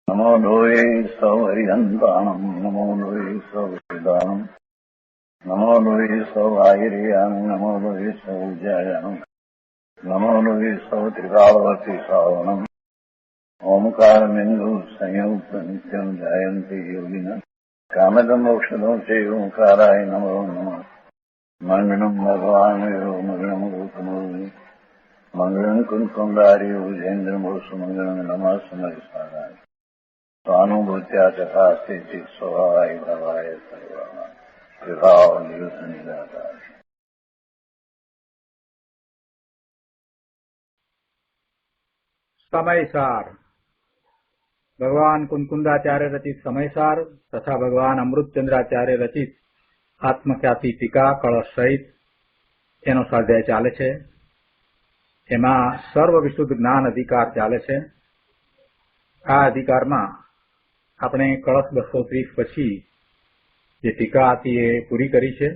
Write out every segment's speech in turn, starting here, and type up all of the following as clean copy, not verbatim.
નમો લોહે સૌહરિહંતાણમ નમો લોહે સૌવિદાનમ નમો લોહે સૌઆયર્યાણમ નમો લોહે સૌજયાણમ નમો લોહે સૌત્રિકાવતી સાવણમ ઓમકારમિંદુ સંયુક્ત નિત્યમ જાયંતી યોગિન કામદમોક્ષદો છે ઓંકારાય નમો નમઃ મંગળમ ભગવાન મંગળમ ગૌતમોર્મિ મંગળમ કુંકુંડાર્યો જૈન્દ્રમો સુમંગળમ નમઃ સમરિસારાય સ્વાનુભૂત્યા તથા સ્થિતિ સ્વભાવાય ભવાય સર્વમાં વિભાવ નિયુત નિરાકાર. સમયસાર ભગવાન કુંકુંદાચાર્ય રચિત સમયસાર તથા ભગવાન અમૃતચંદ્રાચાર્ય રચિત આત્મખ્યાતિ ટીકા કળશ સહિત એનો સ્વાધ્યાય ચાલે છે. એમાં સર્વ વિશુદ્ધ જ્ઞાન અધિકાર ચાલે છે. આ અધિકારમાં આપણે કળશ 230 પછી જે ટીકા હતી એ પૂરી કરી છે.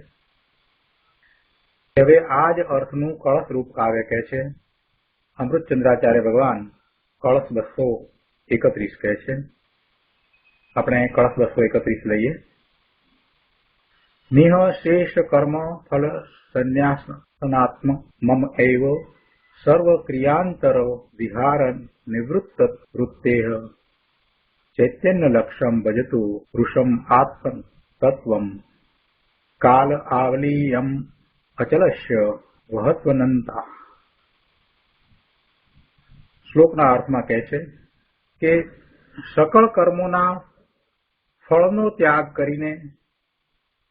હવે આ જ અર્થનું કળશ રૂપ કાવ્ય કહે છે. અમૃતચંદ્રાચાર્ય ભગવાન કળશ 231 કહે છે. આપણે કળશ 231 લઈએ. નિહ શેષ કર્મ ફલ સંન્યાસનાત્મ મમ એવ સર્વ ક્રિયાંતર વિહાર નિવૃત્ત વૃત્તેહ ચૈતન્ય લક્ષમ ભજતુ વૃષમ આત્મ તત્વમ કાલ આવલીયમ અચલસ્ય વહત્વનંતા. શ્લોકના અર્થમાં કહે છે કે સકળ કર્મોના ફળનો ત્યાગ કરીને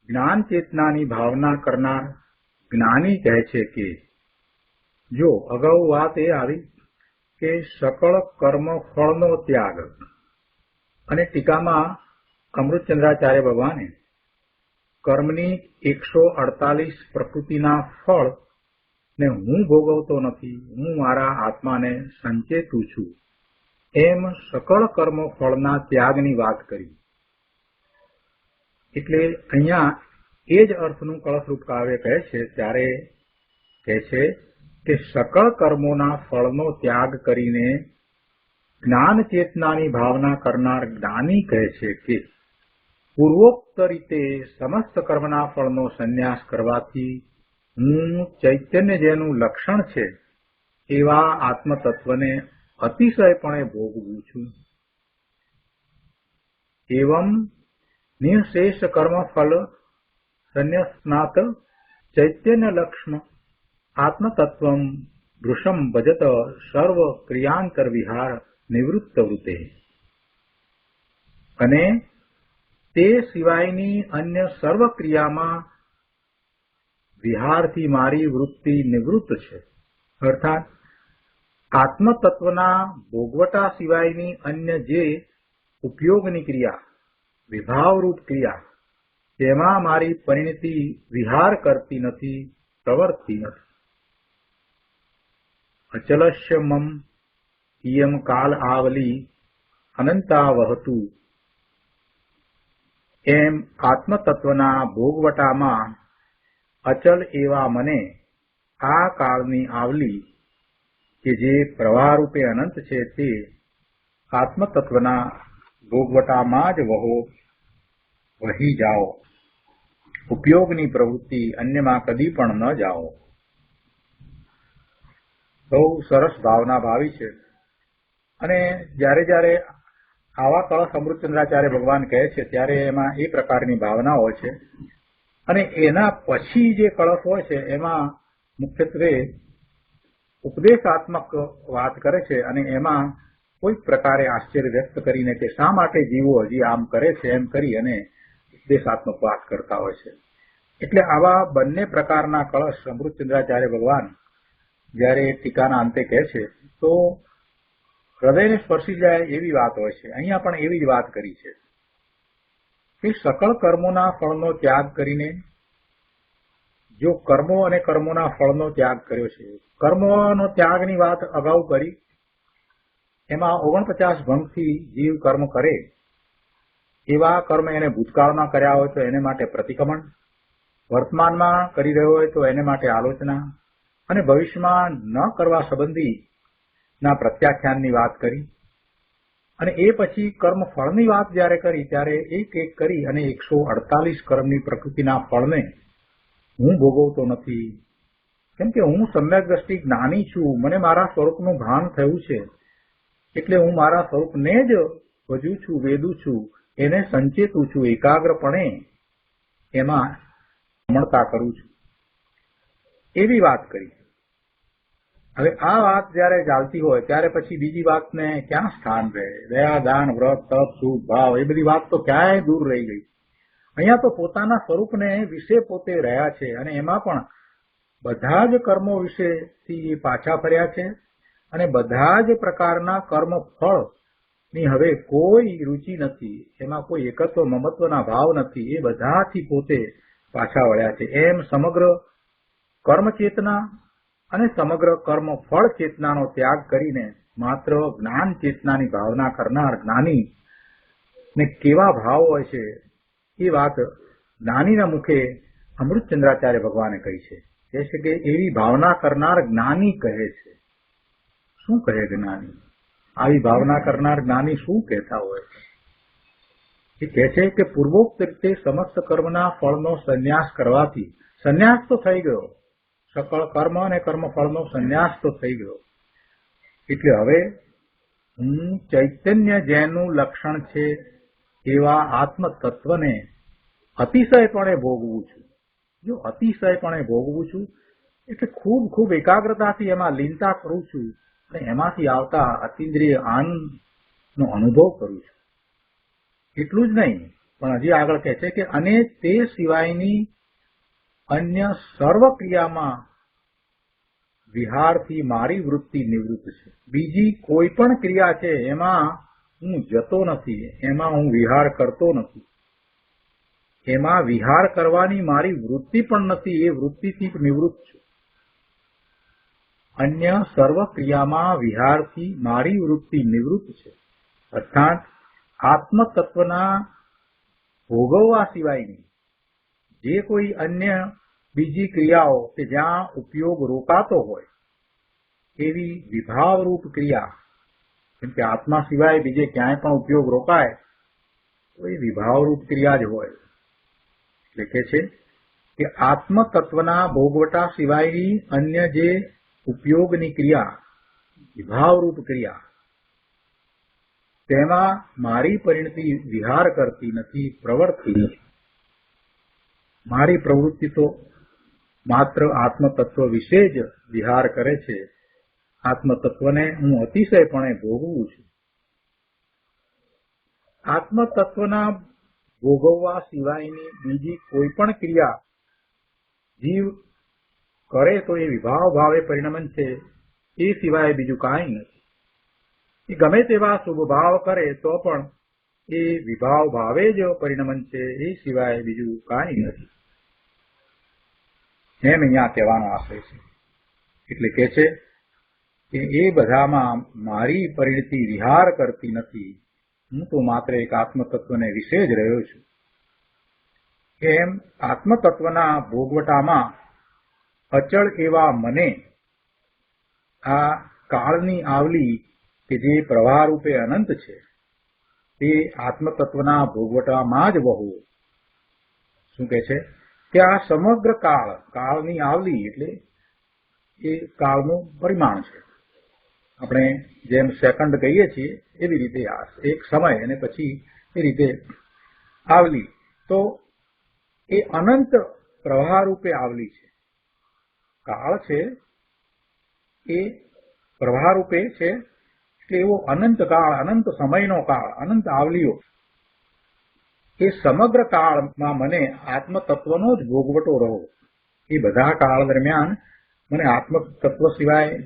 જ્ઞાન ચેતનાની ભાવના કરનાર જ્ઞાની કહે છે કે જો અગાઉ વાત એ આવી કે સકળ કર્મ ફળનો ત્યાગ, અને ટીકામાં અમૃતચંદ્રાચાર્ય ભગવાને કર્મની 148 પ્રકૃતિના ફળ ને હું ભોગવતો નથી, હું મારા આત્માને સંચેતું છું, એમ સકળ કર્મ ફળના ત્યાગની વાત કરી. એટલે અહીંયા એ જ અર્થનું કળશરૂપ કાવ્ય કહે છે ત્યારે કહે છે કે સકળ કર્મોના ફળનો ત્યાગ કરીને જ્ઞાન ચેતનાની ભાવના કરનાર જ્ઞાની કહે છે કે પૂર્વોક્ત રીતે સમસ્ત કર્મના ફળનો સંન્યાસ કરવાથી હું ચૈતન્ય જેનું લક્ષણ છે એવા આત્મતત્વને અતિશયપણે ભોગવું છું. એવં નિઃશેષ કર્મ ફલ સંન્યાસનાત ચૈતન્ય લક્ષ્મ આત્મતત્વમ વૃષમ ભજત સર્વ ક્રિયાંતર વિહાર નિવૃત્ત વૃત્તે. અને તે સિવાયની અન્ય સર્વ ક્રિયામાં વિહારથી મારી વૃત્તિ નિવૃત્ત છે. અર્થાત આત્મતત્વના ભોગવટા સિવાયની અન્ય જે ઉપયોગની ક્રિયા, વિભાવરૂપ ક્રિયા, તેમાં મારી પરિણતિ વિહાર કરતી નથી, પ્રવર્તતી નથી. અચલસ્ય મમ ઇયમ કાલ આવલી અનંતા વહતુ. એમ આત્મતત્વના ભોગવટામાં અચલ એવા મને આ કાળની આવલી કે જે પ્રવાહરૂપે અનંત છે તે આત્મતત્વના ભોગવટામાં જ વહો, વહી જાઓ. ઉપયોગની પ્રવૃત્તિ અન્યમાં કદી પણ ન જાઓ. બહુ સરસ ભાવના ભાવી છે. અને જ્યારે જ્યારે આવા કળશ અમૃતચંદ્રાચાર્ય ભગવાન કહે છે ત્યારે એમાં એ પ્રકારની ભાવના હોય છે. અને એના પછી જે કળશ હોય છે એમાં મુખ્યત્વે ઉપદેશાત્મક વાત કરે છે, અને એમાં કોઈક પ્રકારે આશ્ચર્ય વ્યક્ત કરીને કે શા માટે જીવો હજી આમ કરે છે એમ કરી અને ઉપદેશાત્મક વાત કરતા હોય છે. એટલે આવા બંને પ્રકારના કળશ અમૃતચંદ્રાચાર્ય ભગવાન જ્યારે ટીકાના અંતે કહે છે તો હૃદયને સ્પર્શી જાય એવી વાત હોય છે. અહીંયા પણ એવી જ વાત કરી છે કે સકળ કર્મોના ફળનો ત્યાગ કરીને, જો કર્મો અને કર્મોના ફળનો ત્યાગ કર્યો છે, કર્મોનો ત્યાગની વાત અગાઉ કરી, એમાં 49 ભંગથી જીવ કર્મ કરે, એવા કર્મ એને ભૂતકાળમાં કર્યા હોય તો એને માટે પ્રતિક્રમણ, વર્તમાનમાં કરી રહ્યો હોય તો એને માટે આલોચના, અને ભવિષ્યમાં ન કરવા સંબંધી ના પ્રત્યાખ્યાનની વાત કરી. અને એ પછી કર્મ ફળની વાત જયારે કરી ત્યારે એક એક કરી અને 148 કર્મની પ્રકૃતિના ફળને હું ભોગવતો નથી, કેમ કે હું સમ્યક દ્રષ્ટિ જ્ઞાની છું, મને મારા સ્વરૂપનું ભાન થયું છે, એટલે હું મારા સ્વરૂપને જ ભજું છું, વેદું છું, એને સંચેતું છું, એકાગ્રપણે એમાં રમણતા કરું છું, એવી વાત કરી. હવે આ વાત જયારે ચાલતી હોય ત્યારે પછી બીજી વાતને ક્યાં સ્થાન રહે? દયા, દાન, વ્રત, તપ, સુખ, ભાવ એ બધી વાત તો ક્યાંય દૂર રહી ગઈ. અહીંયા તો પોતાના સ્વરૂપને વિશે પોતે રહ્યા છે અને એમાં પણ બધા જ કર્મો વિશેથી પાછા ફર્યા છે અને બધા જ પ્રકારના કર્મ ફળની હવે કોઈ રુચિ નથી, એમાં કોઈ એકત્વ મમત્વના ભાવ નથી, એ બધાથી પોતે પાછા વળ્યા છે. એમ સમગ્ર કર્મ ચેતના અને સમગ્ર કર્મ ફળ ચેતનાનો ત્યાગ કરીને માત્ર જ્ઞાન ચેતનાની ભાવના કરનાર જ્ઞાની ને કેવા ભાવ હોય છે એ વાત જ્ઞાનીના મુખે અમૃતચંદ્રાચાર્ય ભગવાને કહી છે. કહે છે કે એવી ભાવના કરનાર જ્ઞાની કહે છે. શું કહે જ્ઞાની? આવી ભાવના કરનાર જ્ઞાની શું કહેતા હોય? એ કહે છે કે પૂર્વોક્ત રીતે સમસ્ત કર્મના ફળનો સંન્યાસ કરવાથી, સંન્યાસ તો થઈ ગયો, સકળ કર્મ અને કર્મફળનો સંન્યાસ તો થઈ ગયો, એટલે હવે હું ચૈતન્ય જેનું લક્ષણ છે એવા આત્મ તત્વને અતિશયપણે ભોગવું છું. જો અતિશયપણે ભોગવું છું એટલે ખૂબ ખૂબ એકાગ્રતાથી એમાં લીનતા કરું છું અને એમાંથી આવતા અતિન્દ્રિય આનંદનો અનુભવ કરું છું. એટલું જ નહીં, પણ હજી આગળ કહે છે કે અને તે સિવાયની અન્ય સર્વ ક્રિયામાં વિહારથી મારી વૃત્તિ નિવૃત્ત છે. બીજી કોઈ પણ ક્રિયા છે એમાં હું જતો નથી, એમાં હું વિહાર કરતો નથી, એમાં વિહાર કરવાની મારી વૃત્તિ પણ નથી, એ વૃત્તિથી નિવૃત્ત છું. અન્ય સર્વ ક્રિયામાં વિહારથી મારી વૃત્તિ નિવૃત્ત છે, અર્થાત આત્મતત્વના ભોગવવા સિવાયની જે કોઈ અન્ય બીજી ક્રિયાઓ કે જ્યાં ઉપયોગ રોકાતો હોય એવી વિભાવરૂપ ક્રિયા, કેમ કે આત્મા સિવાય બીજે ક્યાંય પણ ઉપયોગ રોકાય તો એ વિભાવરૂપ ક્રિયા જ હોય. એટલે કે છે કે આત્મતત્વના ભોગવટા સિવાયની અન્ય જે ઉપયોગની ક્રિયા, વિભાવરૂપ ક્રિયા, તેમાં મારી પરિણતિ વિહાર કરતી નથી, પ્રવર્તતી નથી. મારી પ્રવૃત્તિ તો માત્ર આત્મતત્વ વિશે જ વિહાર કરે છે. આત્મતત્વને હું અતિશયપણે ભોગવું છું. આત્મતત્વના ભોગવવા સિવાયની બીજી કોઈ પણ ક્રિયા જીવ કરે તો એ વિભાવ ભાવે પરિણમન છે, એ સિવાય બીજું કાંઈ નથી. એ ગમે તેવા શુભ ભાવ કરે તો પણ એ વિભાવ ભાવે જ પરિણમન છે, એ સિવાય બીજું કાંઈ નથી. એમ અહીંયા કહેવાનો આશય છે. એટલે કે છે કે એ બધામાં મારી પરિણતિ વિહાર કરતી નથી, હું તો માત્ર એક આત્મતત્વને વિશે જ રહ્યો છું. એમ આત્મતત્વના ભોગવટામાં અચળ એવા મને આ કાળની આવલી કે જે પ્રવાહ રૂપે અનંત છે તે આત્મતત્વના ભોગવટામાં જ વહુ. શું કે છે કે આ સમગ્ર કાળની આવલી એટલે એ કાળનું પરિમાણ છે. આપણે જેમ સેકન્ડ કહીએ છીએ એવી રીતે આ એક સમય અને પછી એ રીતે આવલી, તો એ અનંત પ્રવાહ રૂપે આવલી છે. કાળ છે એ પ્રવાહ રૂપે છે, એટલે એવો અનંત કાળ, અનંત સમયનો કાળ, અનંત આવલીઓ, એ સમગ્ર કાળમાં મને આત્મતત્વનો જ ભોગવટો રહો. એ બધા કાળ દરમિયાન મને આત્મતત્વ સિવાય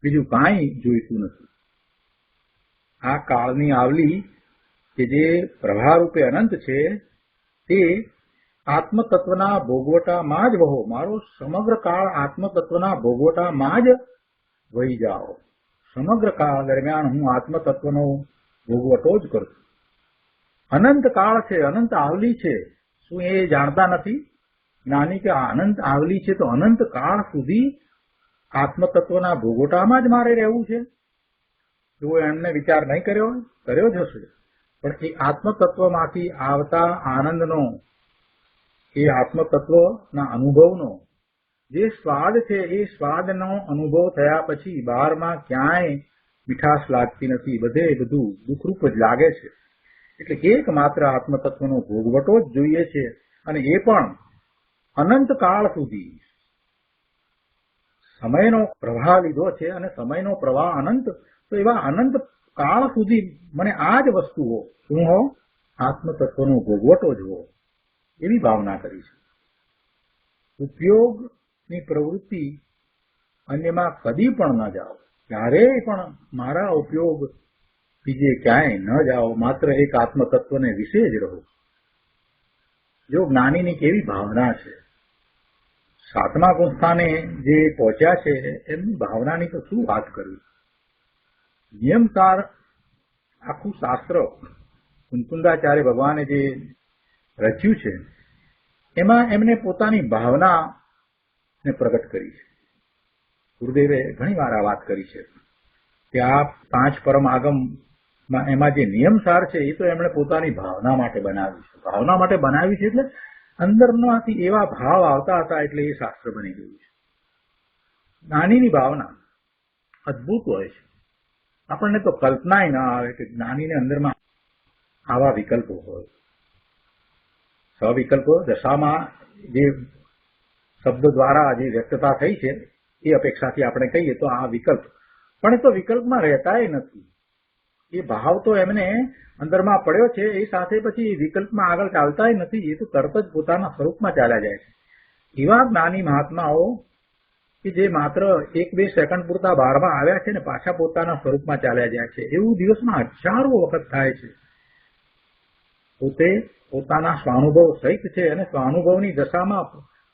બીજું કાંઈ જોઈતું નથી. આ કાળની આવલી કે જે પ્રવાહ રૂપે અનંત છે તે આત્મતત્વના ભોગવટામાં જ વહો. મારો સમગ્ર કાળ આત્મતત્વના ભોગવટામાં જ વહી જાઓ. સમગ્ર કાળ દરમિયાન હું આત્મતત્વનો ભોગવટો જ કરું. અનંત કાળ છે, અનંત આવલી છે, શું એ જાણતા નથી જ્ઞાની કે આ અનંત આવલી છે તો અનંત કાળ સુધી આત્મતત્વના ભોગવટામાં જ મારે રહેવું છે? એવો એમને વિચાર નહીં કર્યો હોય? કર્યો જ હશે, પણ એ આત્મતત્વમાંથી આવતા આનંદનો, એ આત્મતત્વના અનુભવનો જે સ્વાદ છે, એ સ્વાદનો અનુભવ થયા પછી બહારમાં ક્યાંય મીઠાશ લાગતી નથી, બધે બધું દુઃખરૂપ જ લાગે છે. એટલે એકમાત્ર આત્મતત્વનો ભોગવટો જ જોઈએ છે, અને એ પણ અનંત કાળ સુધી. સમયનો પ્રવાહ લીધો છે અને સમયનો પ્રવાહ અનંત, તો એવા અનંત કાળ સુધી મને આ જ વસ્તુઓ શું હો, આત્મતત્વનો ભોગવટો જ હો, એવી ભાવના કરી છે. ઉપયોગની પ્રવૃત્તિ અન્યમાં કદી પણ ન જાઓ, ક્યારેય પણ મારા ઉપયોગ બીજે ક્યાંય ન જાઓ, માત્ર એક આત્મતત્વને વિશે જ રહો. જો જ્ઞાનીની કેવી ભાવના છે. સાતમા ગુંસ્થાને જે પહોંચ્યા છે એમની ભાવનાની તો શું વાત કરવી. નિયમસાર આખું શાસ્ત્ર કુંકુંદાચાર્ય ભગવાને જે રચ્યું છે એમાં એમને પોતાની ભાવનાને પ્રગટ કરી છે. ગુરુદેવે ઘણી વાર આ વાત કરી છે કે આ 5 પરમ આગમમાં એમાં જે નિયમસાર છે એ તો એમણે પોતાની ભાવના માટે બનાવી છે. ભાવના માટે બનાવી છે એટલે અંદરમાંથી એવા ભાવ આવતા હતા એટલે એ શાસ્ત્ર બની ગયું છે. જ્ઞાનીની ભાવના અદભુત હોય છે. આપણને તો કલ્પનાય ના આવે કે જ્ઞાનીને અંદરમાં આવા વિકલ્પો હોય. સવિકલ્પો દશામાં જે શબ્દ દ્વારા જે વ્યક્તતા થઈ છે એ અપેક્ષાથી આપણે કહીએ તો આ વિકલ્પ, પણ એ તો વિકલ્પમાં રહેતાય નથી. એ ભાવ તો એમને અંદરમાં પડ્યો છે, એ સાથે પછી વિકલ્પમાં આગળ ચાલતાય નથી. એ તો તરત જ પોતાના સ્વરૂપમાં ચાલ્યા જાય છે. એવા જ્ઞાની મહાત્માઓ કે જે માત્ર 1-2 સેકન્ડ પૂરતા બહારમાં આવ્યા છે ને પાછા પોતાના સ્વરૂપમાં ચાલ્યા જાય છે, એવું દિવસમાં હજારો વખત થાય છે. પોતે પોતાના સ્વાનુભવ સહિત છે અને સ્વાનુભવની દશામાં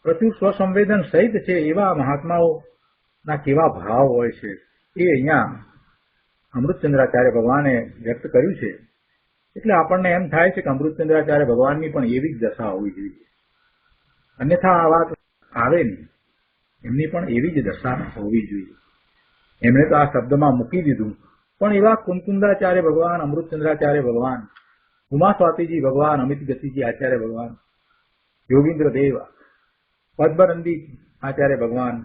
પ્રચુર સ્વસંવેદન સહિત છે. એવા મહાત્માઓના કેવા ભાવ હોય છે એ અહીંયા અમૃતચંદ્રાચાર્ય ભગવાને વ્યક્ત કર્યું છે. એટલે આપણને એમ થાય છે કે અમૃતચંદ્રાચાર્ય ભગવાનની પણ એવી જ દશા હોવી જોઈએ, અન્યથા આ વાત આવે નહીં. એમની પણ એવી જ દશા હોવી જોઈએ. એમણે તો આ શબ્દમાં મૂકી દીધું, પણ એવા કુંકુંદાચાર્ય ભગવાન, અમૃતચંદ્રાચાર્ય ભગવાન, ઉમા સ્વાતીજી ભગવાન, અમિત ગતિજી આચાર્ય ભગવાન, યોગીન્દ્ર દેવ, પદ્મનંદી આચાર્ય ભગવાન,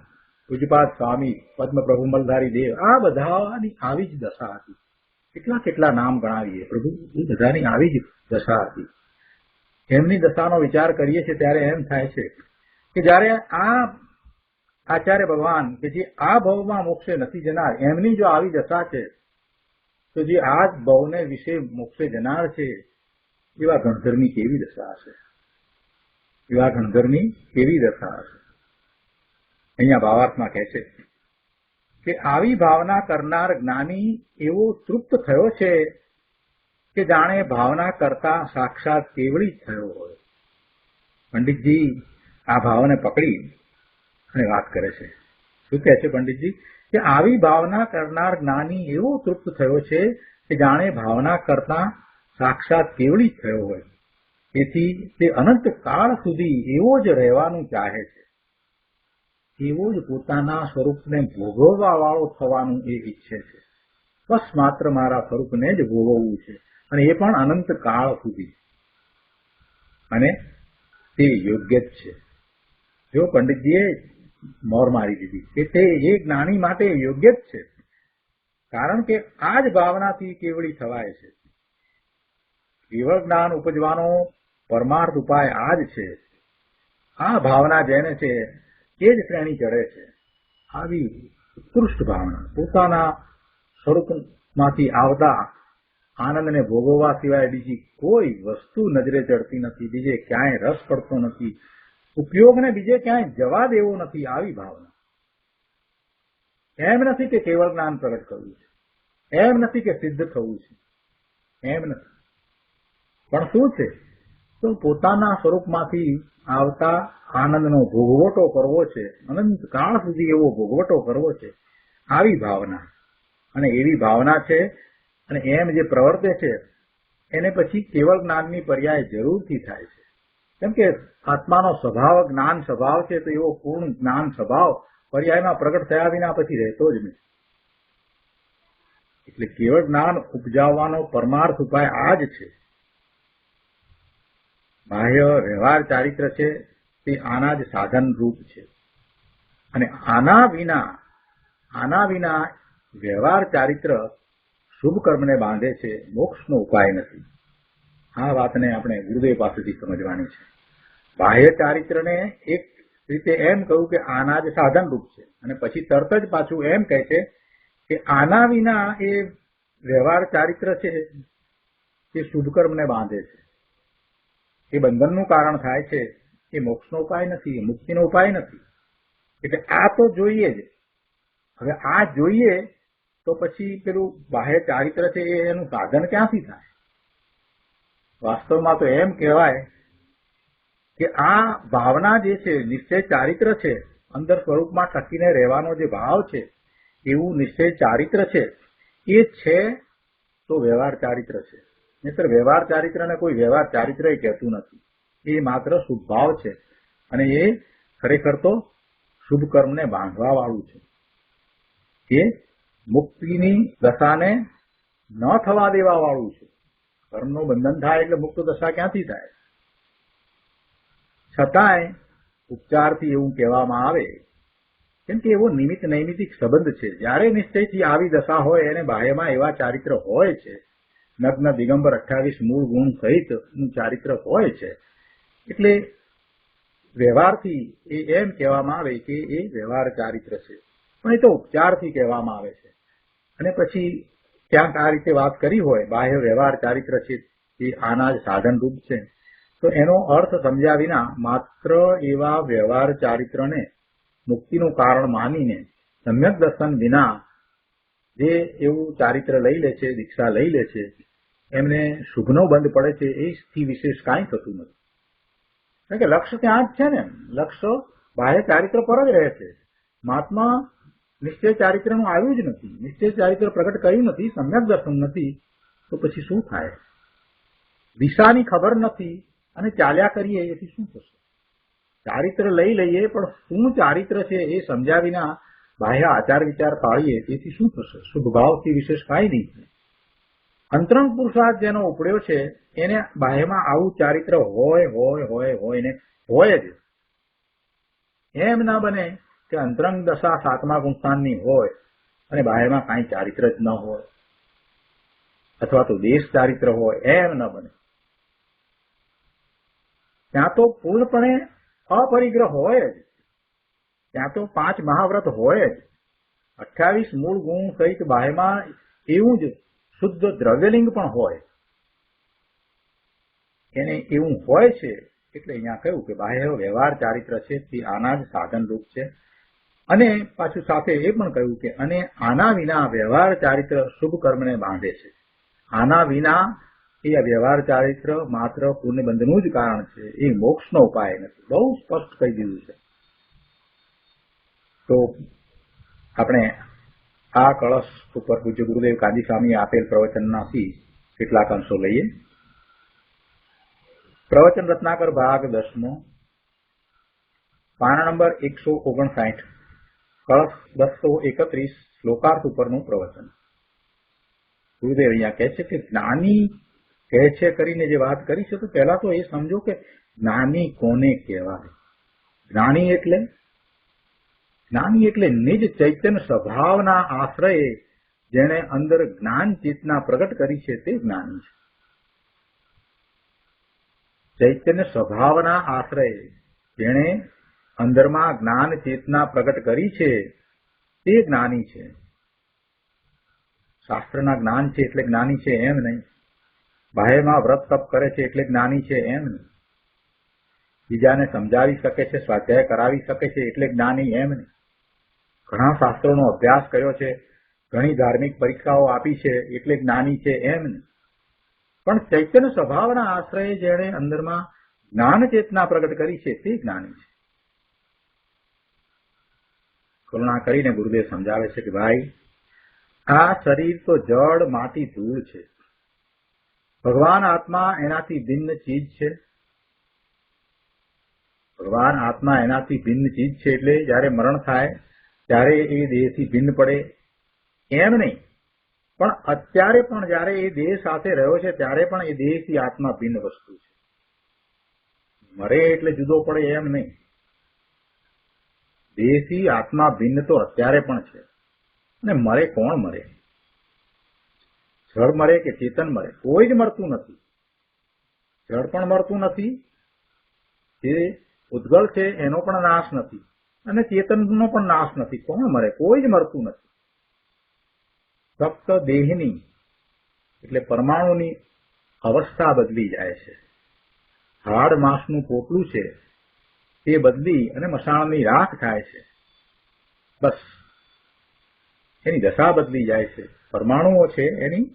પૂજ્યપાદ સ્વામી, પદ્મ પ્રભુમલધારી દેવ, આ બધાની આવી જ દશા હતી. કેટલા કેટલા નામ ગણાવીએ પ્રભુ, એ બધાની આવી જ દશા હતી. એમની દશાનો વિચાર કરીએ છીએ ત્યારે એમ થાય છે કે જયારે આ આચાર્ય ભગવાન કે જે આ ભવમાં મોક્ષે નથી જનાર, એમની જો આવી દશા છે તો જે આ જ ભવને વિશે મોક્ષે જનાર છે એવા ગણધરની કેવી દશા હશે, એવા ગણધરની કેવી દશા હશે. અહીંયા ભાવાર્થમાં કહે છે કે આવી ભાવના કરનાર જ્ઞાની એવો તૃપ્ત થયો છે કે જાણે ભાવના કરતા સાક્ષાત કેવળી જ થયો હોય. પંડિતજી આ ભાવને પકડી અને વાત કરે છે. શું કહે છે પંડિતજી? કે આવી ભાવના કરનાર જ્ઞાની એવો તૃપ્ત થયો છે કે જાણે ભાવના કરતા સાક્ષાત કેવળી જ થયો હોય. તેથી તે અનંત કાળ સુધી એવો જ રહેવાનું ચાહે છે, એવો જ પોતાના સ્વરૂપને ભોગવવા વાળો થવાનું એ ઈચ્છે છે. બસ માત્ર મારા સ્વરૂપને જ ભોગવવું છે, અને એ પણ અનંત કાળ સુધી. અને તે યોગ્ય જ છે. જો પંડિતજીએ મોર મારી દીધી કે તે એ જ્ઞાની માટે યોગ્ય જ છે, કારણ કે આ જ ભાવનાથી કેવળી થવાય છે. કેવળ જ્ઞાન ઉપજવાનો પરમાર્થ ઉપાય આ જ છે. આ ભાવના જેને છે એ જ શ્રેણી ચડે છે. આવી ઉત્કૃષ્ટ ભાવના પોતાના સ્વરૂપમાંથી આવતા આનંદને ભોગવવા સિવાય બીજી કોઈ વસ્તુ નજરે ચડતી નથી, બીજે ક્યાંય રસ પડતો નથી, ઉપયોગને બીજે ક્યાંય જવા દેવો નથી. આવી ભાવના. એમ નથી કે કેવળ જ્ઞાન પ્રગટ કરવું છે, એમ નથી કે સિદ્ધ થવું છે, એમ નથી. પણ શું છે? તો પોતાના સ્વરૂપમાંથી આવતા આનંદનો ભોગવટો કરવો છે, અનંત કાળ સુધી એવો ભોગવટો કરવો છે. આવી ભાવના, અને એવી ભાવના છે, અને એમ જે પ્રવર્તે છે એને પછી કેવળ જ્ઞાનની પર્યાય જરૂરથી થાય છે. કેમ કે આત્માનો સ્વભાવ જ્ઞાન સ્વભાવ છે, તો એવો પૂર્ણ જ્ઞાન સ્વભાવ પર્યાયમાં પ્રગટ થયા વિના પછી રહેતો જ નહીં. એટલે કેવળ જ્ઞાન ઉપજાવવાનો પરમાર્થ ઉપાય આ જ છે. બાહ્ય વ્યવહાર ચારિત્ર છે તે આના જ સાધન રૂપ છે. અને આના વિના વ્યવહાર ચારિત્ર શુભ કર્મને બાંધે છે, મોક્ષનો ઉપાય નથી. આ વાતને આપણે ગુરુદેવ પાસેથી સમજવાની છે. બાહ્ય ચારિત્રને એક રીતે એમ કહ્યું કે આના જ સાધન રૂપ છે, અને પછી તરત જ પાછું એમ કહે છે કે આના વિના એ વ્યવહાર ચારિત્ર છે તે શુભ કર્મને બાંધે છે, એ બંધનનું કારણ થાય છે, એ મોક્ષનો ઉપાય નથી, એ મુક્તિનો ઉપાય નથી. એટલે આ તો જોઈએ જ. હવે આ જોઈએ તો પછી પેલું બાહ્ય ચારિત્ર છે એનું સાધન ક્યાંથી થાય? વાસ્તવમાં તો એમ કહેવાય કે આ ભાવના જે છે, નિશ્ચય ચારિત્ર છે, અંદર સ્વરૂપમાં ટકીને રહેવાનો જે ભાવ છે, એવું નિશ્ચય ચારિત્ર છે, એ છે તો વ્યવહાર ચારિત્ર છે. નહીંતર વ્યવહાર ચારિત્રને કોઈ વ્યવહાર ચારિત્ર એ કહેતું નથી. એ માત્ર શુભ ભાવ છે, અને એ ખરેખર તો શુભ કર્મને બાંધવા વાળું છે. એ મુક્તિની દશાને ન થવા દેવા વાળું છે. કર્મનું બંધન થાય એટલે મુક્ત દશા ક્યાંથી થાય? છતાંય ઉપચારથી એવું કહેવામાં આવે કેમ કે એવો નિમિત્ત નૈમિતિક સંબંધ છે. જ્યારે નિશ્ચયથી આવી દશા હોય એને બાહ્યમાં એવા ચારિત્ર હોય છે, નગ્ન દિગંબર 28 મૂળ ગુણ સહિતનું ચારિત્ર હોય છે, એટલે વ્યવહારથી એ એમ કહેવામાં આવે કે એ વ્યવહાર ચારિત્ર છે. પણ એ તો ઉપચારથી કહેવામાં આવે છે. અને પછી ક્યાંક આ રીતે વાત કરી હોય બાહ્ય વ્યવહાર ચારિત્ર છે એ આના જ સાધન રૂપ છે, તો એનો અર્થ સમજ્યા વિના માત્ર એવા વ્યવહાર ચારિત્રને મુક્તિનું કારણ માનીને સમ્યક દર્શન વિના જે એવું ચારિત્ર લઈ લે છે, દીક્ષા લઈ લે છે, એમને શુભનો બંધ પડે છે, એથી વિશેષ કાંઈ થતું નથી. કારણ કે લક્ષ્ય ત્યાં જ છે ને, લક્ષ્ય બાહ્ય ચારિત્ર પર જ રહે છે. મહાત્મા નિશ્ચય ચારિત્રનું આવ્યું જ નથી, નિશ્ચય ચારિત્ર પ્રગટ કર્યું નથી, સમ્યક દર્શન નથી, તો પછી શું થાય? દિશાની ખબર નથી અને ચાલ્યા કરીએ એથી શું થશે? ચારિત્ર લઈ લઈએ પણ શું ચારિત્ર છે એ સમજ્યા વિના બાહ્ય આચાર વિચાર પાળીએ તેથી શું થશે? શુભ ભાવથી વિશેષ કાંઈ નહીં. અંતરંગ પુરુષાર્થ જેનો ઉપડ્યો છે એને બાહ્યમાં આવું ચારિત્ર હોય ને હોય જ. એમ ના બને કે અંતરંગ દશા 7મા ગુણસ્થાનની હોય અને બાહ્યમાં કાંઈ ચારિત્ર જ ન હોય, અથવા તો દેશ ચારિત્ર હોય, એમ ન બને. ત્યાં તો પૂર્ણપણે અપરિગ્રહ હોય જ, ત્યાં તો 5 મહાવ્રત હોય જ, 28 મૂળ ગુણ સહિત બાહ્યમાં એવું જ શુદ્ધ દ્રવ્યલિંગ પણ હોય. એને એવું હોય છે એટલે અહીંયા કહ્યું કે બાહ્ય વ્યવહાર ચારિત્ર છે તે આના જ સાધન રૂપ છે. અને પાછું સાથે એ પણ કહ્યું કે અને આના વિના વ્યવહાર ચારિત્ર શુભ કર્મને બાંધે છે. આના વિના એ વ્યવહાર ચારિત્ર માત્ર પુણ્યબંધનું જ કારણ છે, એ મોક્ષનો ઉપાય નથી. બહુ સ્પષ્ટ કહી દીધું છે. તો આપણે આ કળશ ઉપર પૂજ્ય ગુરુદેવ કાજી સ્વામીએ આપેલ પ્રવચનમાંથી કેટલાક અંશો લઈએ. પ્રવચન રત્નાકર ભાગ 10મો, પાના નંબર 159, કળશ 231, શ્લોકાર્થ ઉપરનું પ્રવચન. ગુરુદેવ અહીંયા કહે છે કે જ્ઞાની કહે છે કરીને જે વાત કરી છે, તો પહેલા તો એ સમજો કે જ્ઞાની કોને કહેવાય. જ્ઞાની એટલે નિજ ચૈતન્ય સ્વભાવના આશ્રયે જેણે અંદર જ્ઞાન ચેતના પ્રગટ કરી છે તે જ્ઞાની છે. ચૈતન્ય સ્વભાવના આશ્રયે જેણે અંદરમાં જ્ઞાન ચેતના પ્રગટ કરી છે તે જ્ઞાની છે. શાસ્ત્રના જ્ઞાન છે એટલે જ્ઞાની છે એમ નહીં. બાહ્યમાં વ્રત તપ કરે છે એટલે જ્ઞાની છે એમ નહીં. બીજાને સમજાવી શકે છે, સ્વાધ્યાય કરાવી શકે છે એટલે જ્ઞાની એમ નહીં. ઘણા શાસ્ત્રોનો અભ્યાસ કર્યો છે, ઘણી ધાર્મિક પરીક્ષાઓ આપી છે એટલે જ્ઞાની છે એમ નહીં. પણ ચૈતન્ય સ્વભાવના આશ્રયે જેણે અંદરમાં જ્ઞાન ચેતના પ્રગટ કરી છે તે જ્ઞાની છે. કરુણા કરીને ગુરુદેવ સમજાવે છે કે ભાઈ, આ શરીર તો જળ, માટી, ધૂળ છે. ભગવાન આત્મા એનાથી ભિન્ન ચીજ છે. ભગવાન આત્મા એનાથી ભિન્ન ચીજ છે એટલે જયારે મરણ થાય ત્યારે એ દેહથી ભિન્ન પડે એમ નહીં. પણ અત્યારે પણ જયારે એ દેહ સાથે રહ્યો છે ત્યારે પણ એ દેહથી આત્મા ભિન્ન વસ્તુ છે. મરે એટલે જુદો પડે એમ નહીં. દેહથી આત્મા ભિન્ન તો અત્યારે પણ છે. અને મરે કોણ મરે? જળ મરે કે ચેતન મરે? કોઈ જ મરતું નથી. જળ પણ મરતું નથી, જે ઉદ્ગલ છે એનો પણ નાશ નથી, અને ચેતનનો પણ નાશ નથી. કોણ મરે? કોઈ જ મરતું નથી. ફક્ત દેહની એટલે પરમાણુની અવસ્થા બદલી જાય છે. હાડ માંસનું પોટલું છે તે બદલી અને મસાણની રાખ થાય છે. બસ એની દશા બદલી જાય છે. પરમાણુઓ છે એની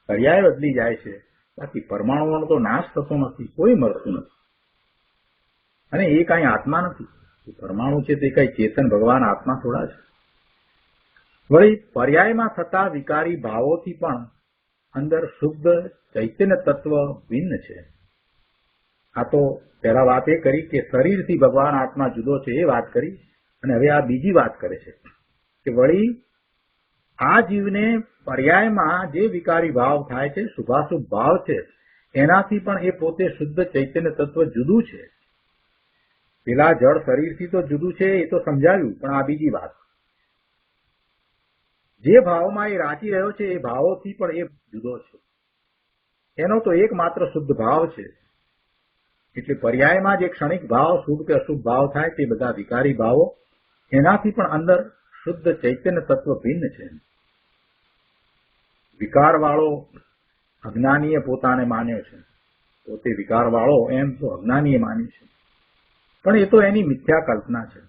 પર્યાય બદલી જાય છે. બાકી પરમાણુઓનો તો નાશ થતો નથી, કોઈ મરતું નથી. અને એ કાંઈ આત્મા નથી. પરમાણુ છે તે કઈ ચેતન ભગવાન આત્મા થોડા છે. વળી પર્યાયમાં થતા વિકારી ભાવોથી પણ અંદર શુદ્ધ ચૈતન્ય તત્વ ભિન્ન છે. આ તો પહેલા વાત એ કરી કે શરીરથી ભગવાન આત્મા જુદો છે, એ વાત કરી. અને હવે આ બીજી વાત કરે છે કે વળી આ જીવને પર્યાયમાં જે વિકારી ભાવ થાય છે, શુભાશુભ ભાવ છે, એનાથી પણ એ પોતે શુદ્ધ ચૈતન્ય તત્વ જુદું છે. પેલા જળ શરીરથી તો જુદું છે એ તો સમજાવ્યું, પણ આ બીજી વાત. જે ભાવમાં એ રાચી રહ્યો છે એ ભાવોથી પણ એ જુદો છે. એનો તો એકમાત્ર શુદ્ધ ભાવ છે. એટલે પર્યાયમાં જે ક્ષણિક ભાવ શુભ કે અશુભ ભાવ થાય તે બધા વિકારી ભાવો, એનાથી પણ અંદર શુદ્ધ ચૈતન્ય તત્વ ભિન્ન છે. વિકારવાળો અજ્ઞાનીએ પોતાને માન્યો છે, પોતે વિકારવાળો એમ તો અજ્ઞાનીએ માન્યું છે. પણ એ તો એની મિથ્યા કલ્પના છે,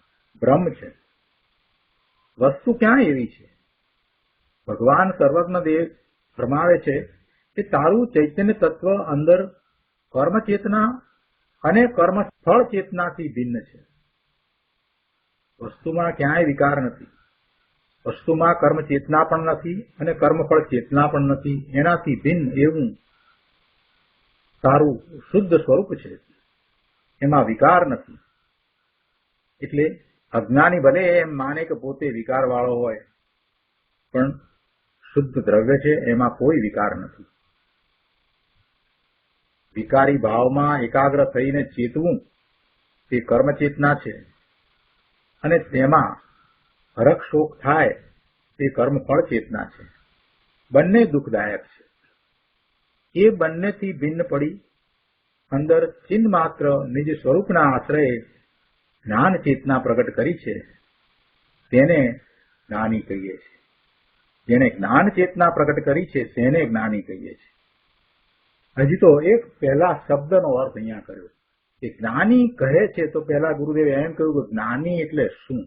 ભ્રમ છે. વસ્તુ ક્યાં એવી છે? ભગવાન સર્વજ્ઞ દેવ ફરમાવે છે કે તારું ચૈતન્ય તત્વ અંદર કર્મ ચેતના અને કર્મ સ્થળ ચેતનાથી ભિન્ન છે. વસ્તુમાં ક્યાંય વિકાર નથી. વસ્તુમાં કર્મ ચેતના પણ નથી અને કર્મફળ ચેતના પણ નથી. એનાથી ભિન્ન એવું તારું શુદ્ધ સ્વરૂપ છે. એમાં વિકાર નથી. એટલે અજ્ઞાની ભલે એમ માને કે પોતે વિકાર વાળો હોય, પણ શુદ્ધ દ્રવ્ય છે એમાં કોઈ વિકાર નથી. વિકારી ભાવમાં એકાગ્ર થઈને ચેતવું તે કર્મચેતના છે, અને તેમાં હરખ શોક થાય તે કર્મફળ ચેતના છે. બંને દુઃખદાયક છે. એ બંનેથી ભિન્ન પડી અંદર ચિન્હ માત્ર નિજ સ્વરૂપના આશ્રયે જ્ઞાન ચેતના પ્રગટ કરી છે, તેને જ્ઞાની કહીએ છીએ. જેને જ્ઞાન ચેતના પ્રગટ કરી છે તેને જ્ઞાની કહીએ છીએ. હજી તો એક પહેલા શબ્દનો અર્થ અહીંયા કર્યો કે જ્ઞાની કહે છે, તો પહેલા ગુરુદેવે એમ કહ્યું કે જ્ઞાની એટલે શું,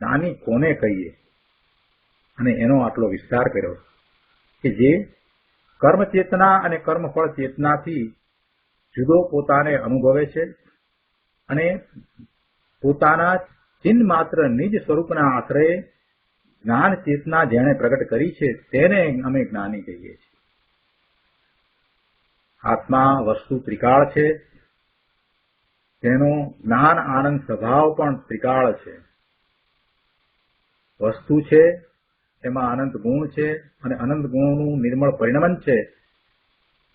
જ્ઞાની કોને કહીએ, અને એનો આટલો વિસ્તાર કર્યો કે જે કર્મ ચેતના અને કર્મફળ ચેતનાથી જુદો પોતાને અનુભવે છે, અને પોતાના ચિન્હ માત્ર નિજ સ્વરૂપના આશ્રયે જ્ઞાન ચેતના જેણે પ્રગટ કરી છે તેને અમે જ્ઞાની કહીએ છીએ. આત્મા વસ્તુ ત્રિકાળ છે, તેનો જ્ઞાન આનંદ સ્વભાવ પણ ત્રિકાળ છે. વસ્તુ છે એમાં અનંત ગુણ છે, અને અનંત ગુણોનું નિર્મળ પરિણમન છે,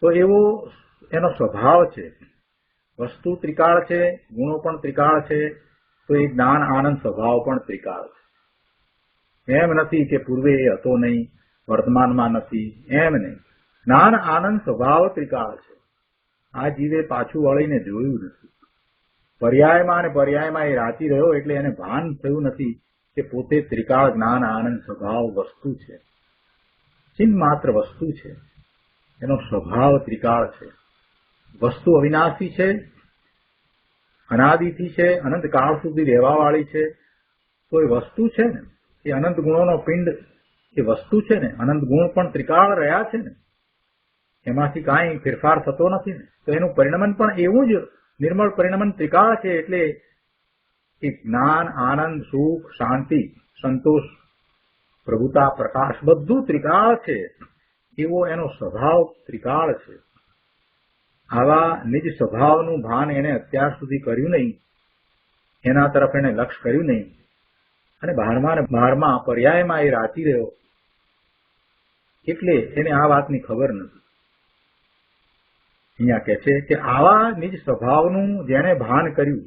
તો એવો એનો સ્વભાવ છે. વસ્તુ ત્રિકાળ છે, ગુણો પણ ત્રિકાળ છે, તો એ જ્ઞાન આનંદ સ્વભાવ પણ ત્રિકાળ છે. એમ નથી કે પૂર્વે એ હતો નહીં, વર્તમાનમાં નથી, એમ નહીં. જ્ઞાન આનંદ સ્વભાવ ત્રિકાળ છે. આ જીવે પાછું વળીને જોયું નથી. પર્યાયમાં અને પર્યાયમાં એ રાચી રહ્યો એટલે એને ભાન થયું નથી કે પોતે ત્રિકાળ જ્ઞાન આનંદ સ્વભાવ વસ્તુ છે. ચિન્હ માત્ર વસ્તુ છે, એનો સ્વભાવ ત્રિકાળ છે. વસ્તુ અવિનાશી છે, અનાદિથી છે, અનંત કાળ સુધી રહેવાવાળી છે. તો એ વસ્તુ છે ને, એ અનંત ગુણોનો પિંડ એ વસ્તુ છે ને, અનંત ગુણ પણ ત્રિકાળ રહ્યા છે ને, એમાંથી કાંઈ ફેરફાર થતો નથી ને. તો એનું પરિણમન પણ એવું જ નિર્મળ પરિણમન ત્રિકાળ છે. એટલે એ જ્ઞાન આનંદ સુખ શાંતિ સંતોષ પ્રભુતા પ્રકાશ બધું ત્રિકાળ છે. એવો એનો સ્વભાવ ત્રિકાળ છે. આવા નિજ સ્વભાવનું ભાન એને અત્યાર સુધી કર્યું નહીં, એના તરફ એને લક્ષ્ય કર્યું નહીં, અને બહારમાં પર્યાયમાં એ રાચી રહ્યો. એટલે એને આ વાતની ખબર નથી. અહીંયા કહે છે કે આવા નિજ સ્વભાવનું જેણે ભાન કર્યું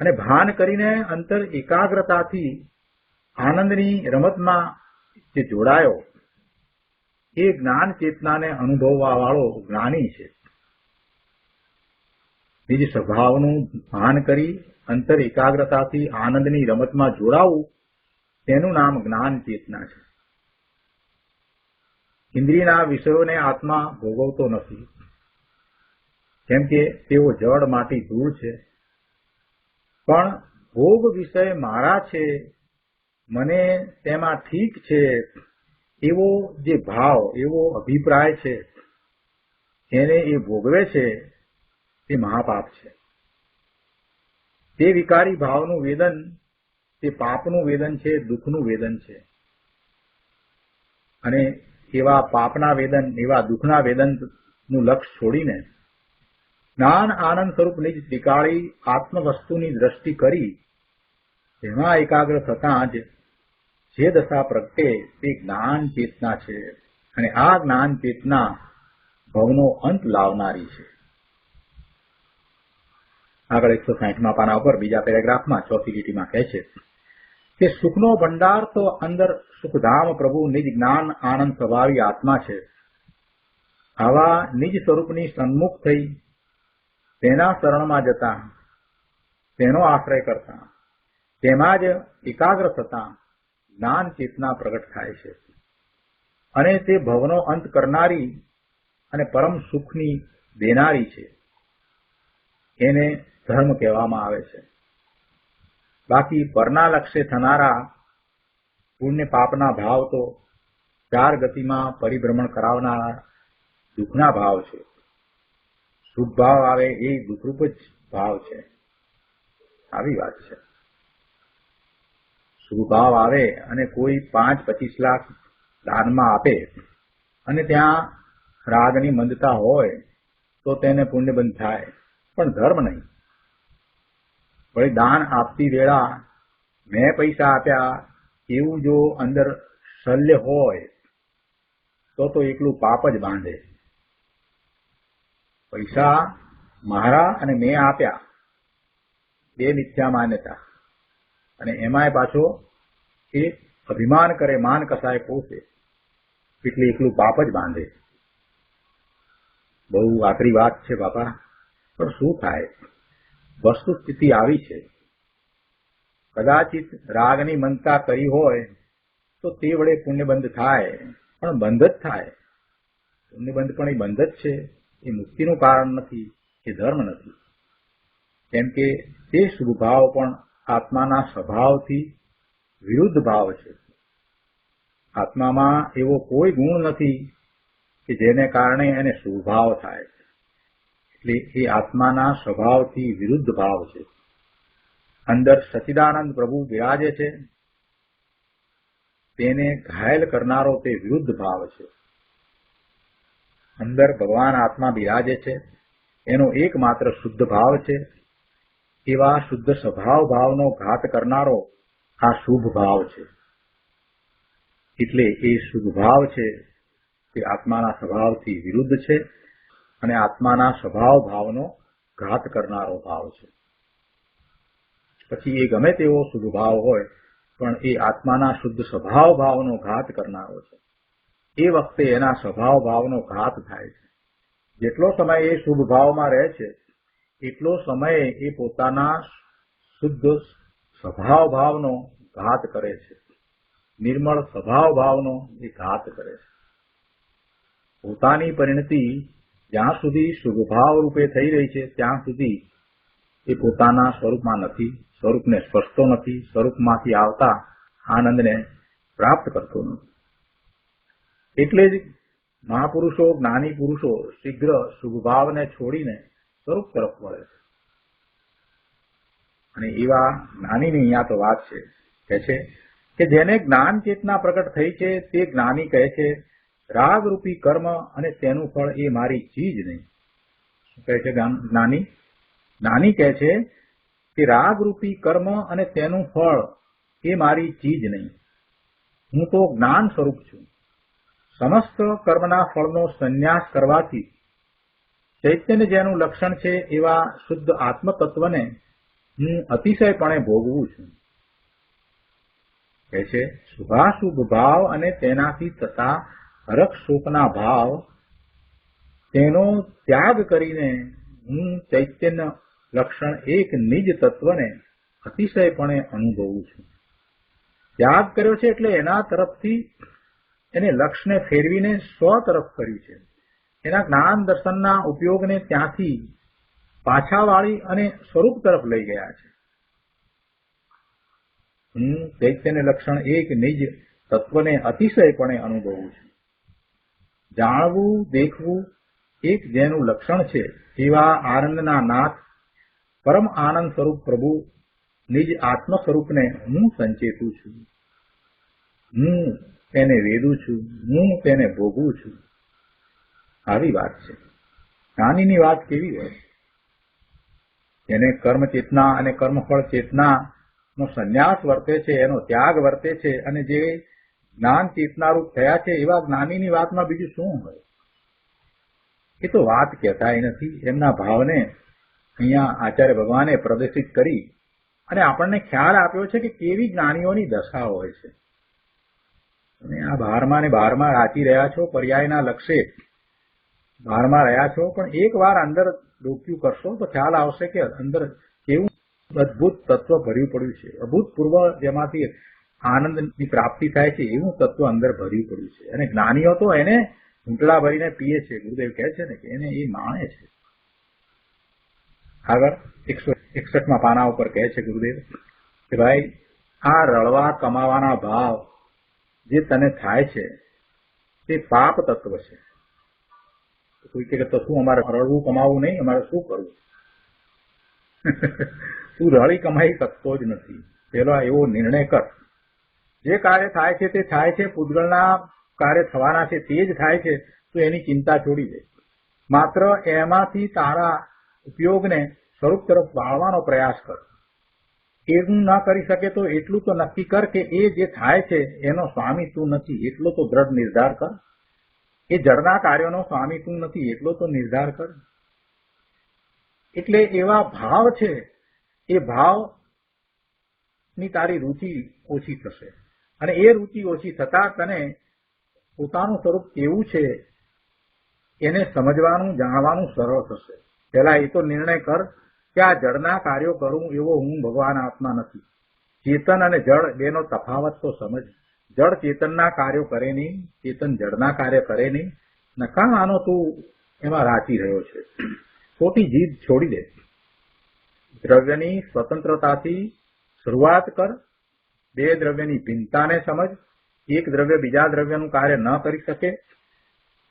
અને ભાન કરીને અંતર એકાગ્રતાથી આનંદની રમતમાં જે જોડાયો એ જ્ઞાન ચેતનાને અનુભવવા વાળો જ્ઞાની છે. નિજ સ્વભાવનું ભાન કરી અંતર એકાગ્રતાથી આનંદની રમતમાં જોડાવું તેનું નામ જ્ઞાન ચેતના છે. ઇન્દ્રિયના વિષયોને આત્મા ભોગવતો નથી, કેમ કે તેઓ જળ માટી ધૂળ છે. પણ ભોગ વિષય મારા છે, મને તેમાં ઠીક છે એવો જે ભાવ, એવો અભિપ્રાય છે, એને એ ભોગવે છે તે મહાપાપ છે. તે વિકારી ભાવનું વેદન તે પાપનું વેદન છે, દુઃખનું વેદન છે. અને એવા પાપના વેદન, એવા દુઃખના વેદનનું લક્ષ્ય છોડીને જ્ઞાન આનંદ સ્વરૂપ નિજ ત્રિકાળી આત્મવસ્તુની દ્રષ્ટિ કરી તેમાં એકાગ્ર થતાં જ જે દશા પ્રગટે તે જ્ઞાન ચેતના છે. અને આ જ્ઞાન ચેતના ભવનો અંત લાવનારી છે. આગળ 160મા પાના ઉપર બીજા પેરેગ્રાફમાં ચોથી લીટીમાં કહે છે કે સુખનો ભંડાર તો અંદર સુખધામ પ્રભુ નિજ જ્ઞાન આનંદ સ્વભાવી આત્મા છે. આવા નિજ સ્વરૂપની સન્મુખ થઈ તેના શરણમાં જતા, તેનો આશ્રય કરતા, તેમાં જ એકાગ્ર થતા જ્ઞાન ચેતના પ્રગટ થાય છે. અને તે ભવનો અંત કરનારી અને પરમ સુખની દેનારી છે. એને ધર્મ કહેવામાં આવે છે. બાકી પરના લક્ષ્ય થનારા પુણ્ય પાપના ભાવ તો ચાર ગતિમાં પરિભ્રમણ કરાવનારા દુઃખના ભાવ છે. શુભ ભાવ આવે એ દુઃખરૂપ જ ભાવ છે. આવી વાત છે. શુભ ભાવ આવે અને કોઈ 5-25 લાખ દાનમાં આપે અને ત્યાં રાગની મંદતા હોય તો તેને પુણ્યબંધ થાય, પણ ધર્મ નહીં. વળી દાન આપતી વેળા મેં પૈસા આપ્યા એવું જો અંદર શલ્ય હોય તો એકલું પાપ જ બાંધે. પૈસા મારા અને મેં આપ્યા બે મિથ્યા માન્યતા, અને એમાંય પાછો એ અભિમાન કરે, માન કસાય પોષે, એટલે એકલું પાપ જ બાંધે. બહુ આકરી વાત છે બાપા, પણ શું થાય? વસ્તુ સ્થિતિ આવી છે. કદાચિત રાગની મનતા કરી હોય તો તે વડે પુણ્યબંધ થાય, પણ બંધ જ થાય. પુણ્યબંધ પણ એ બંધ જ છે, એ મુક્તિનું કારણ નથી, એ ધર્મ નથી. કેમ કે તે શુભ ભાવ પણ આત્માના સ્વભાવથી વિરુદ્ધ ભાવ છે. આત્મામાં એવો કોઈ ગુણ નથી કે જેને કારણે એને શુભ ભાવ થાય. એટલે એ આત્માના સ્વભાવથી વિરુદ્ધ ભાવ છે. અંદર સચ્ચિદાનંદ પ્રભુ બિરાજે છે, તેને ઘાયલ કરનારો તે વિરુદ્ધ ભાવ છે. અંદર ભગવાન આત્મા બિરાજે છે, એનો એકમાત્ર શુદ્ધ ભાવ છે. એવા શુદ્ધ સ્વભાવ ભાવનો ઘાત કરનારો આ શુભ ભાવ છે. એટલે એ શુભ ભાવ છે તે આત્માના સ્વભાવથી વિરુદ્ધ છે અને આત્માના સ્વભાવ ભાવનો ઘાત કરનારો ભાવ છે. પછી એ ગમે તેવો શુભ ભાવ હોય, પણ એ આત્માના શુદ્ધ સ્વભાવ ભાવનો ઘાત કરનારો છે. એ વખતે એના સ્વભાવ ભાવનો ઘાત થાય છે. જેટલો સમય એ શુભ ભાવમાં રહે છે એટલો સમય એ પોતાના શુદ્ધ સ્વભાવ ભાવનો ઘાત કરે છે. નિર્મળ સ્વભાવ ભાવનો એ ઘાત કરે છે. પોતાની પરિણતિ જ્યાં સુધી શુભ ભાવ રૂપે થઈ રહી છે ત્યાં સુધી એ પોતાના સ્વરૂપમાં નથી, સ્વરૂપને સ્પર્શતો નથી, સ્વરૂપમાંથી આવતા આનંદને પ્રાપ્ત કરતો નથી. એટલે જ મહાપુરુષો, જ્ઞાની પુરુષો શીઘ્ર શુભ ભાવને છોડીને સ્વરૂપ તરફ વળે છે. અને એવા જ્ઞાનીની અહીંયા તો વાત છે, કહે છે કે જેને જ્ઞાન ચેતના પ્રગટ થઈ છે તે જ્ઞાની કહે છે રાગરૂપી કર્મ અને તેનું ફળ એ મારી ચીજ નહીં. શું કહે છે જ્ઞાની? જ્ઞાની કહે છે કે રાગરૂપી કર્મ અને તેનું ફળ એ મારી ચીજ નહીં. હું તો જ્ઞાન સ્વરૂપ છું. સમસ્ત કર્મના ફળનો સંન્યાસ કરવાથી ચૈતન્ય જેનું લક્ષણ છે એવા શુદ્ધ આત્મતત્વને હું અતિશયપણે ભોગવું છું. કહે છે શુભાશુભ ભાવ અને તેનાથી થતા હરખ શોકના ભાવ તેનો ત્યાગ કરીને હું ચૈતન્ય લક્ષણ એક નિજ તત્વને અતિશયપણે અનુભવું છું. ત્યાગ કર્યો છે એટલે એના તરફથી એને લક્ષ્યને ફેરવીને સ્વ તરફ કર્યું છે. એના જ્ઞાન દર્શનના ઉપયોગને ત્યાંથી પાછા વાળી અને સ્વરૂપ તરફ લઈ ગયા છે. હું ચૈતન્ય લક્ષણ એક નિજ તત્વને અતિશયપણે અનુભવું છું. જાણવું દેખવું એક જેનું લક્ષણ છે એવા આનંદના નાથ પરમ આનંદ સ્વરૂપ પ્રભુ નિજ આત્મ સ્વરૂપને હું સંચેતું છું. હું તેને વેદું છું, હું તેને ભોગવું છું. આવી વાત છે. જ્ઞાનીની વાત કેવી હોય? એને કર્મ ચેતના અને કર્મફળ ચેતના નો સંન્યાસ વર્તે છે, એનો ત્યાગ વર્તે છે, અને જે જ્ઞાન ચેતનારૂપ થયા છે એવા જ્ઞાનીની વાતમાં બીજું શું હોય? એ તો વાત કહેતાય નથી. એમના ભાવને અહીંયા આચાર્ય ભગવાને પ્રદર્શિત કરી અને આપણને ખ્યાલ આપ્યો છે કે કેવી જ્ઞાનીઓની દશા હોય છે. તમે આ બહારમાં ને બહારમાં રાચી રહ્યા છો, પર્યાયના લક્ષ્ય બહારમાં રહ્યા છો, પણ એક વાર અંદર ડોક્યું કરશો તો ખ્યાલ આવશે કે અંદર કેવું અદભુત તત્વ ભર્યું પડ્યું છે. અભૂતપૂર્વ જેમાંથી આનંદની પ્રાપ્તિ થાય છે એવું તત્વ અંદર ભર્યું પડ્યું છે. અને જ્ઞાનીઓ તો એને ઊંટડા ભરીને પીએ છે. ગુરુદેવ કહે છે ને કે એને એ માણે છે. આગળ 161માં પાના ઉપર કહે છે ગુરુદેવ કે ભાઈ આ રળવા કમાવાના ભાવ જે તને થાય છે તે પાપ તત્વ છે. કોઈ કહે તો શું અમારે રળવું કમાવું નહીં, અમારે શું કરવું? તું રળી કમાઈ શકતો જ નથી. પેલો એવો નિર્ણય કર. જે કાર્ય થાય છે તે થાય છે, પૂતગલના કાર્ય થવાના છે તે જ થાય છે. તો એની ચિંતા છોડી દે. માત્ર એમાંથી તારા ઉપયોગને સ્વરૂપ તરફ વાળવાનો પ્રયાસ કર. એવું ન કરી શકે તો એટલું તો નક્કી કર કે એ જે થાય છે એનો સ્વામી તું નથી, એટલો તો દ્રઢ નિર્ધાર કર. એ જળના કાર્યોનો સ્વામી તું નથી, એટલો તો નિર્ધાર કર. એટલે એવા ભાવ છે, એ ભાવની તારી રુચિ ઓછી થશે. અને એ રુચિ ઓછી થતા તને પોતાનું સ્વરૂપ કેવું છે એને સમજવાનું, જાણવાનું સરળ થશે. પહેલા એ તો નિર્ણય કર કે આ જળના કાર્યો કરું એવો હું ભગવાન આત્મા નથી. ચેતન અને જળ બેનો તફાવત તો સમજ. જળ ચેતનના કાર્યો કરે નહીં, ચેતન જળના કાર્ય કરે નહીં. નકામ આનો તું એમાં રાચી રહ્યો છે. ખોટી જીદ છોડી દે. દ્રવ્યની સ્વતંત્રતાથી શરૂઆત કર. બે દ્રવ્યની ભિન્નતાને સમજ. એક દ્રવ્ય બીજા દ્રવ્યનું કાર્ય ન કરી શકે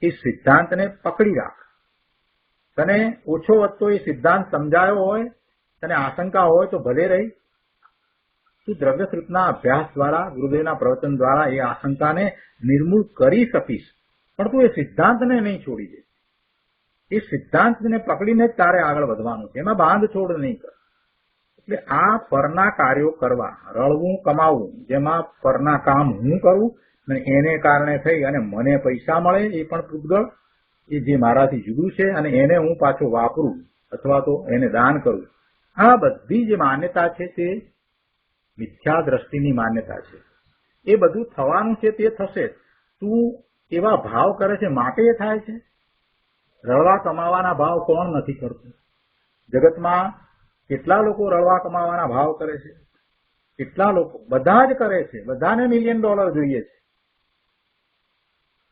એ સિદ્ધાંતને પકડી રાખ. તને ઓછો વધતો એ સિદ્ધાંત સમજાયો હોય, તને આશંકા હોય તો ભલે રહી. તું દ્રવ્યશ્રુતના અભ્યાસ દ્વારા, ગુરુદેવના પ્રવચન દ્વારા એ આશંકાને નિર્મૂળ કરી શકીશ. પણ તું એ સિદ્ધાંતને નહીં છોડી દે. એ સિદ્ધાંતને પકડીને જ તારે આગળ વધવાનું છે. એમાં બાંધ છોડ નહીં કર. એટલે આ પરના કાર્યો કરવા, રળવું કમાવું, જેમાં પરના કામ હું કરું અને એને કારણે થઈ અને મને પૈસા મળે એ પણ પૂતગળ, એ જે મારાથી જુદું છે અને એને હું પાછો વાપરું અથવા તો એને દાન કરું. આ બધી જે માન્યતા છે તે મિથ્યા દ્રષ્ટિની માન્યતા છે. એ બધું થવાનું છે તે થશે. તું એવા ભાવ કરે છે માટે એ થાય છે. રળવા કમાવાના ભાવ કોણ નથી કરતું? જગતમાં કેટલા લોકો રળવા કમાવાના ભાવ કરે છે? કેટલા લોકો? બધા જ કરે છે. બધાને $1 મિલિયન જોઈએ છે.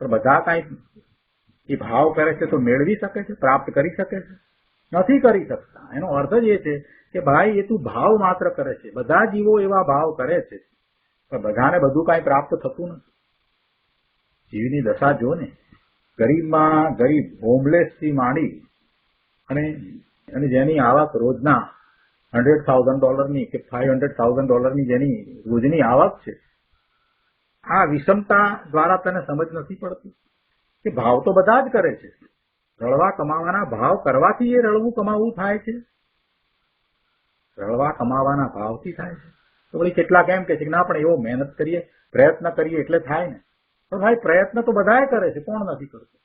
પણ બધા કઈ એ ભાવ કરે છે તો મેળવી શકે છે, પ્રાપ્ત કરી શકે છે? નથી કરી શકતા. એનો અર્થ જ એ છે કે ભાઈ એ તું ભાવ માત્ર કરે છે. બધા જીવો એવા ભાવ કરે છે પણ બધાને બધું કઈ પ્રાપ્ત થતું નથી. જીવની દશા જો ને, ગરીબમાં ગરીબ, હોમલેસ થી માંડી અને જેની આવક રોજના $100,000 કે $500,000 જેની રોજની આવક છે, આ વિષમતા દ્વારા તને સમજ નથી પડતી કે ભાવ તો બધા જ કરે છે. રળવા કમાવાના ભાવ કરવાથી એ રળવું કમાવું થાય છે. રળવા કમાવાના ભાવથી થાય છે. તો વળી કેટલાક એમ કે છે કે ના પણ એવો મહેનત કરીએ, પ્રયત્ન કરીએ એટલે થાય ને. પણ ભાઈ પ્રયત્ન તો બધાએ કરે છે, કોણ નથી કરતું?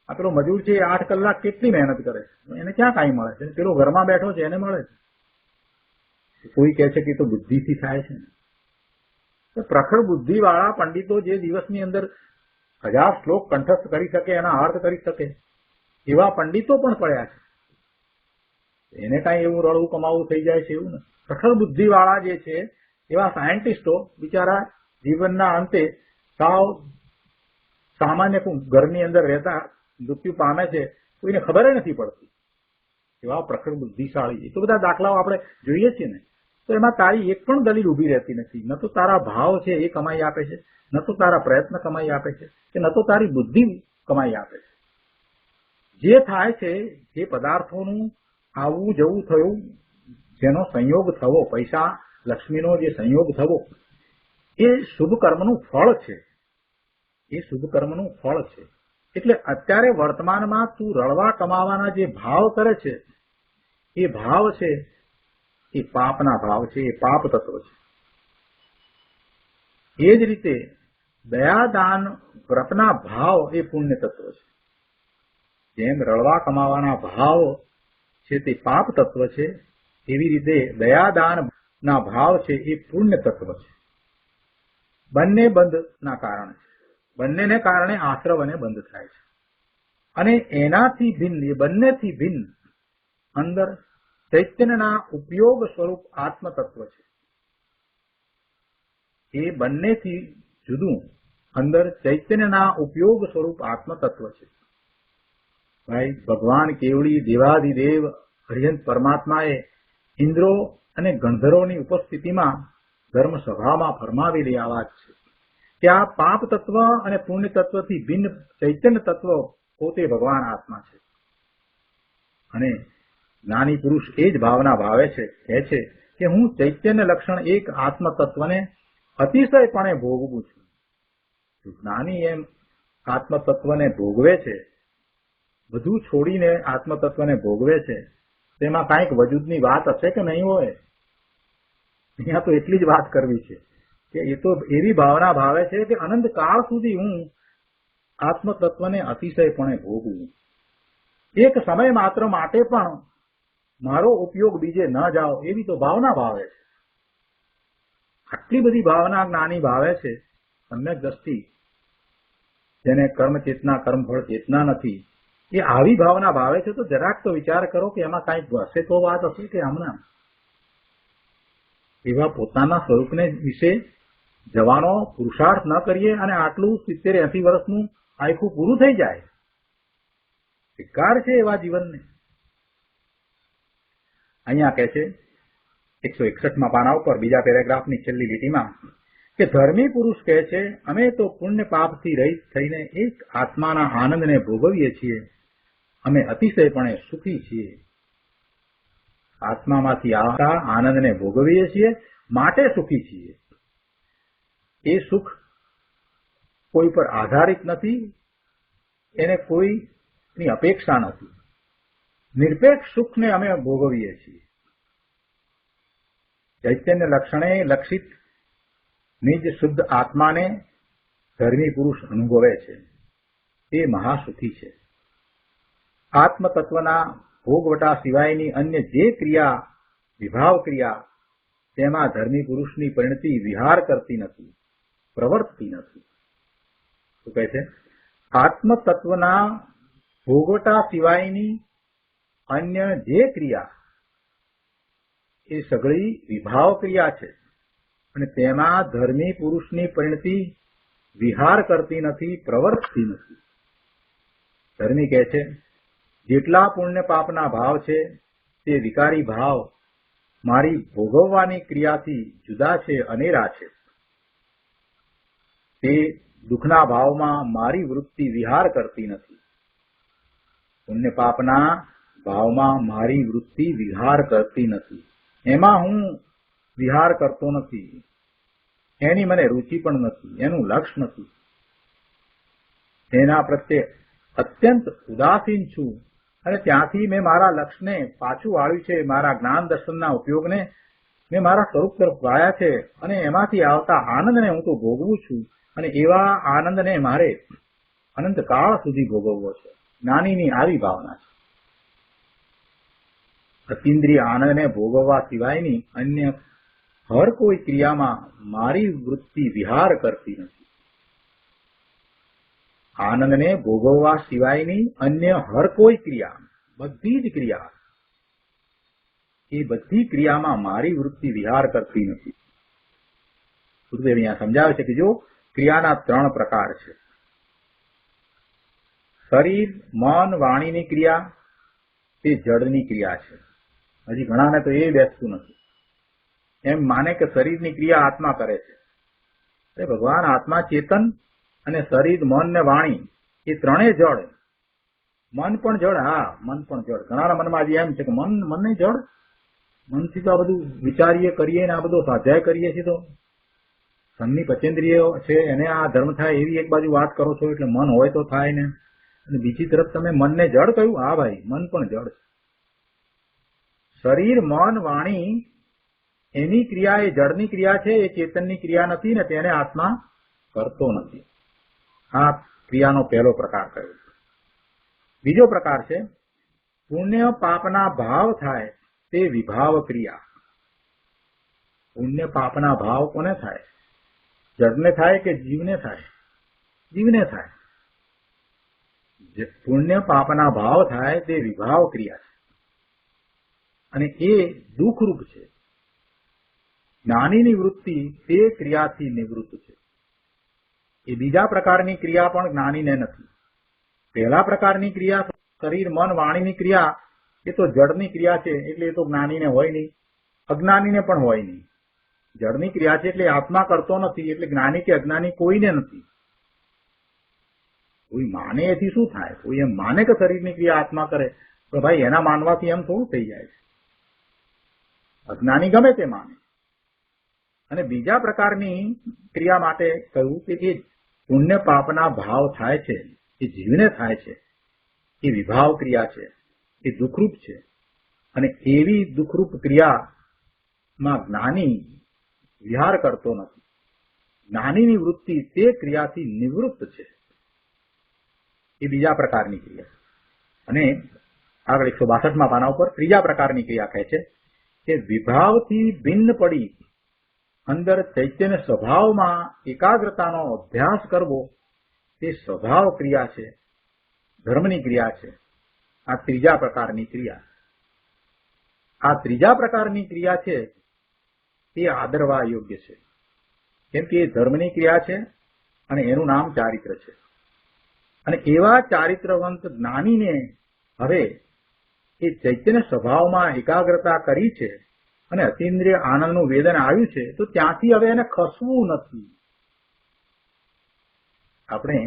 આ પેલો મજૂર છે 8 કલાક કેટલી મહેનત કરે છે, એને ક્યાં કાંઈ મળે છે? પેલો ઘરમાં બેઠો છે એને મળે છે. કોઈ કહે છે કે તો બુદ્ધિથી થાય છે. તો પ્રખર બુદ્ધિ વાળા પંડિતો જે દિવસની અંદર 1000 શ્લોક કંઠસ્થ કરી શકે, એના અર્થ કરી શકે, એવા પંડિતો પણ પડ્યા છે. એને કાંઈ એવું રળવું કમાવું થઈ જાય છે એવું નથી. પ્રખર બુદ્ધિ વાળા જે છે એવા સાયન્ટિસ્ટો બિચારા જીવનના અંતે સાવ સામાન્ય ઘરની અંદર રહેતા મૃત્યુ પામે છે, કોઈને ખબર નથી પડતી. એવા પ્રખર બુદ્ધિશાળી એ તો બધા દાખલાઓ આપણે જોઈએ છીએ ને. તો એમાં તારી એક પણ દલીલ ઉભી રહેતી નથી. ન તો તારા ભાવ છે એ કમાઈ આપે છે, ન તો તારા પ્રયત્ન કમાઈ આપે છે, કે ન તો તારી બુદ્ધિ કમાઈ આપે છે. જે થાય છે, જે પદાર્થોનું આવવું જવું થયું, જેનો સંયોગ થવો, પૈસા લક્ષ્મીનો જે સંયોગ થવો, એ શુભ કર્મનું ફળ છે. એ શુભ કર્મનું ફળ છે. એટલે અત્યારે વર્તમાનમાં તું રળવા કમાવાના જે ભાવ કરે છે, એ ભાવ છે એ પાપના ભાવ છે, એ પાપ તત્વ છે. એ જ રીતે દયાદાન વ્રતના ભાવ એ પુણ્ય તત્વ છે. જેમ રળવા કમાવાના ભાવ છે તે પાપ તત્વ છે, એવી રીતે દયાદાનના ભાવ છે એ પુણ્ય તત્વ છે. બંને બંધના કારણે છે. બંનેને કારણે આશ્રવ અને બંધ થાય છે. અને એનાથી ભિન્ન, એ બંનેથી ભિન્ન અંદર ચૈતન્યના ઉપયોગ સ્વરૂપ આત્મ તત્વ છે. એ બંનેથી જુદું અંદર ચૈતન્યના ઉપયોગ સ્વરૂપ આત્મ તત્વ છે. ભાઈ ભગવાન કેવળી દેવાધિદેવ હરિહંત પરમાત્માએ ઇન્દ્રો અને ગણધરોની ઉપસ્થિતિમાં ધર્મ સભામાં ફરમાવેલી આ વાત છે કે આ પાપ તત્વ અને પુણ્ય તત્વથી ભિન્ન ચૈતન્ય તત્વ પોતે ભગવાન આત્મા છે. અને જ્ઞાની પુરુષ એ જ ભાવના ભાવે છે, કહે છે કે હું ચૈતન્ય લક્ષણ એક આત્મ તત્વને અતિશયપણે ભોગવું છું. જ્ઞાની એમ આત્મ તત્વને ભોગવે છે, બધું છોડીને આત્મ તત્વને ભોગવે છે, તેમાં કાંઈક વજૂદની વાત હશે કે નહીં હોય? અહીંયા તો એટલી જ વાત કરવી છે કે એ તો એવી ભાવના ભાવે છે કે અનંત કાળ સુધી હું આત્મ તત્વને અતિશયપણે ભોગવું. એક સમય માત્ર માટે પણ મારો ઉપયોગ બીજે ન જાઓ, એવી તો ભાવના ભાવે છે. આટલી બધી ભાવના જ્ઞાની ભાવે છે સમ્યક દ્રષ્ટિ, જેને કર્મ ચેતના કર્મફળ ચેતના નથી, એ આવી ભાવના ભાવે છે. તો જરાક તો વિચાર કરો કે એમાં કાંઈક હશે તો વાત હશે કે હમણાં એવા પોતાના સ્વરૂપને વિશે જવાનો પુરુષાર્થ ન કરીએ અને આટલું 70-80 વર્ષનું આખું પૂરું થઈ જાય. ધિક્કાર છે એવા જીવનને. અહીંયા કહે છે 161માં પાના ઉપર બીજા પેરેગ્રાફની છેલ્લી લીટીમાં કે ધર્મી પુરુષ કહે છે અમે તો પુણ્ય પાપથી રહિત થઈને એક આત્માના આનંદને ભોગવીએ છીએ. અમે અતિશયપણે સુખી છીએ. આત્મામાંથી આવતા આનંદને ભોગવીએ છીએ માટે સુખી છીએ. એ સુખ કોઈ પર આધારિત નથી, એને કોઈની અપેક્ષા નથી. નિરપેક્ષ સુખને અમે ભોગવીએ છીએ. ચૈતન્ય લક્ષણે લક્ષિત નિજ શુદ્ધ આત્માને ધર્મી પુરુષ અનુભવે છે. એ મહાસુખી છે. આત્મ તત્વના ભોગવટા સિવાયની અન્ય જે ક્રિયા વિભાવ ક્રિયા, તેમાં ધર્મી પુરુષની પરિણતિ વિહાર કરતી નથી, પ્રવર્તતી નથી. શું કહે છે? આત્મ તત્વના ભોગવટા સિવાયની અન્ય જે ક્રિયા એ સગળી વિભાવ ક્રિયા છે, અને તેમાં ધર્મી પુરુષની પરિણતિ વિહાર કરતી નથી, પ્રવર્તતી નથી. ધર્મી કહે છે જેટલા પુણ્ય પાપના ભાવ છે તે વિકારી ભાવ મારી ભોગવવાની ક્રિયાથી જુદા છે, અનેરા છે. તે દુઃખના ભાવમાં મારી વૃત્તિ વિહાર કરતી નથી. પુણ્ય પાપના ભાવમાં મારી વૃત્તિ વિહાર કરતી નથી. એમાં હું વિહાર કરતો નથી. એની મને રુચિ પણ નથી, એનું લક્ષ્ય નથી. એના પ્રત્યે અત્યંત ઉદાસીન છું, અને ત્યાંથી મેં મારા લક્ષ્યને પાછું વાળ્યું છે. મારા જ્ઞાન દર્શનના ઉપયોગને મેં મારા સ્વરૂપ તરફ વાળ્યા છે અને એમાંથી આવતા આનંદને હું તો ભોગવું છું અને એવા આનંદને મારે અનંત કાળ સુધી ભોગવવો છે. જ્ઞાનીની આવી ભાવના છે. અતિન્દ્રિય આનંદને ભોગવવા સિવાયની અન્ય હર કોઈ ક્રિયામાં મારી વૃત્તિ વિહાર કરતી નથી. આનંદને ભોગવવા સિવાયની અન્ય હર કોઈ ક્રિયા, બધી જ ક્રિયા, એ બધી ક્રિયામાં મારી વૃત્તિ વિહાર કરતી નથી. ગુરુદેવ અહીંયા સમજાવે છે કે જો ક્રિયાના 3 પ્રકાર છે. શરીર, મન, વાણીની ક્રિયા તે જડની ક્રિયા છે. હજી ઘણાને તો એ બેસતું નથી. એમ માને કે શરીરની ક્રિયા આત્મા કરે છે. અરે ભગવાન, આત્મા ચેતન અને શરીર, મન ને વાણી એ ત્રણેય જડ. મન પણ જડ. હા, મન પણ જડ. ઘણાના મનમાં હજી એમ છે કે મન નહીં જડ. મનથી તો આ બધું વિચારીએ કરીએ ને આ બધું સ્વાધ્યાય કરીએ છીએ તો મનની પચેન્દ્રિય છે એને આ ધર્મ થાય એવી એક બાજુ વાત કરો છો એટલે મન હોય તો થાય ને, અને બીજી તરફ તમે મનને જડ કહ્યું. હા ભાઈ, મન પણ જડ છે. શરીર, મન, વાણી એની ક્રિયા એ જડની ક્રિયા છે, એ ચેતનની ક્રિયા નથી ને તેને આત્મા કરતો નથી. આ ક્રિયાનો પહેલો પ્રકાર કયો. બીજો પ્રકાર છે પુણ્ય પાપના ભાવ થાય તે વિભાવ ક્રિયા. પુણ્ય પાપના ભાવ કોને થાય? જડને થાય કે જીવને થાય? જીવને થાય. પુણ્ય પાપના ભાવ થાય તે વિભાવ ક્રિયા છે અને એ દુઃખરૂપ છે. જ્ઞાનીની વૃત્તિ તે ક્રિયાથી નિવૃત્ત છે. એ બીજા પ્રકારની ક્રિયા પણ જ્ઞાનીને નથી. પહેલા પ્રકારની ક્રિયા શરીર, મન, વાણીની ક્રિયા એ તો જડની ક્રિયા છે એટલે એ તો જ્ઞાનીને હોય નહીં, અજ્ઞાનીને પણ હોય નહીં. જડની ક્રિયા છે એટલે આત્મા કરતો નથી, એટલે જ્ઞાની કે અજ્ઞાની કોઈને નથી. કોઈ માને એથી શું થાય? કોઈ એમ માને કે શરીરની ક્રિયા આત્મા કરે તો ભાઈ એના માનવાથી એમ થોડું થઈ જાય છે. અજ્ઞાની ગમે તે માને. અને બીજા પ્રકારની ક્રિયા માટે કહ્યું કે જે પુણ્ય પાપના ભાવ થાય છે એ જીવને થાય છે, એ વિભાવ ક્રિયા છે, એ દુઃખરૂપ છે. અને એવી દુઃખરૂપ ક્રિયામાં જ્ઞાની વિહાર કરતો નથી. જ્ઞાનીની વૃત્તિ તે ક્રિયાથી નિવૃત્ત છે. એ બીજા પ્રકારની ક્રિયા. અને આગળ 162માં પાના ઉપર ત્રીજા પ્રકારની ક્રિયા કહે છે કે વિભાવથી ભિન્ન પડી અંદર ચૈતન્ય સ્વભાવમાં એકાગ્રતાનો અભ્યાસ કરવો તે સ્વભાવ ક્રિયા છે, ધર્મની ક્રિયા છે. આ ત્રીજા પ્રકારની ક્રિયા. આ ત્રીજા પ્રકારની ક્રિયા છે તે આદરવા યોગ્ય છે, કેમ કે એ ધર્મની ક્રિયા છે અને એનું નામ ચારિત્ર છે. અને એવા ચારિત્રવંત જ્ઞાનીને હવે એ ચૈતન્ય સ્વભાવમાં એકાગ્રતા કરી છે અને અતિન્દ્રિય આનંદનું વેદન આવ્યું છે તો ત્યાંથી હવે એને ખસવું નથી. આપણે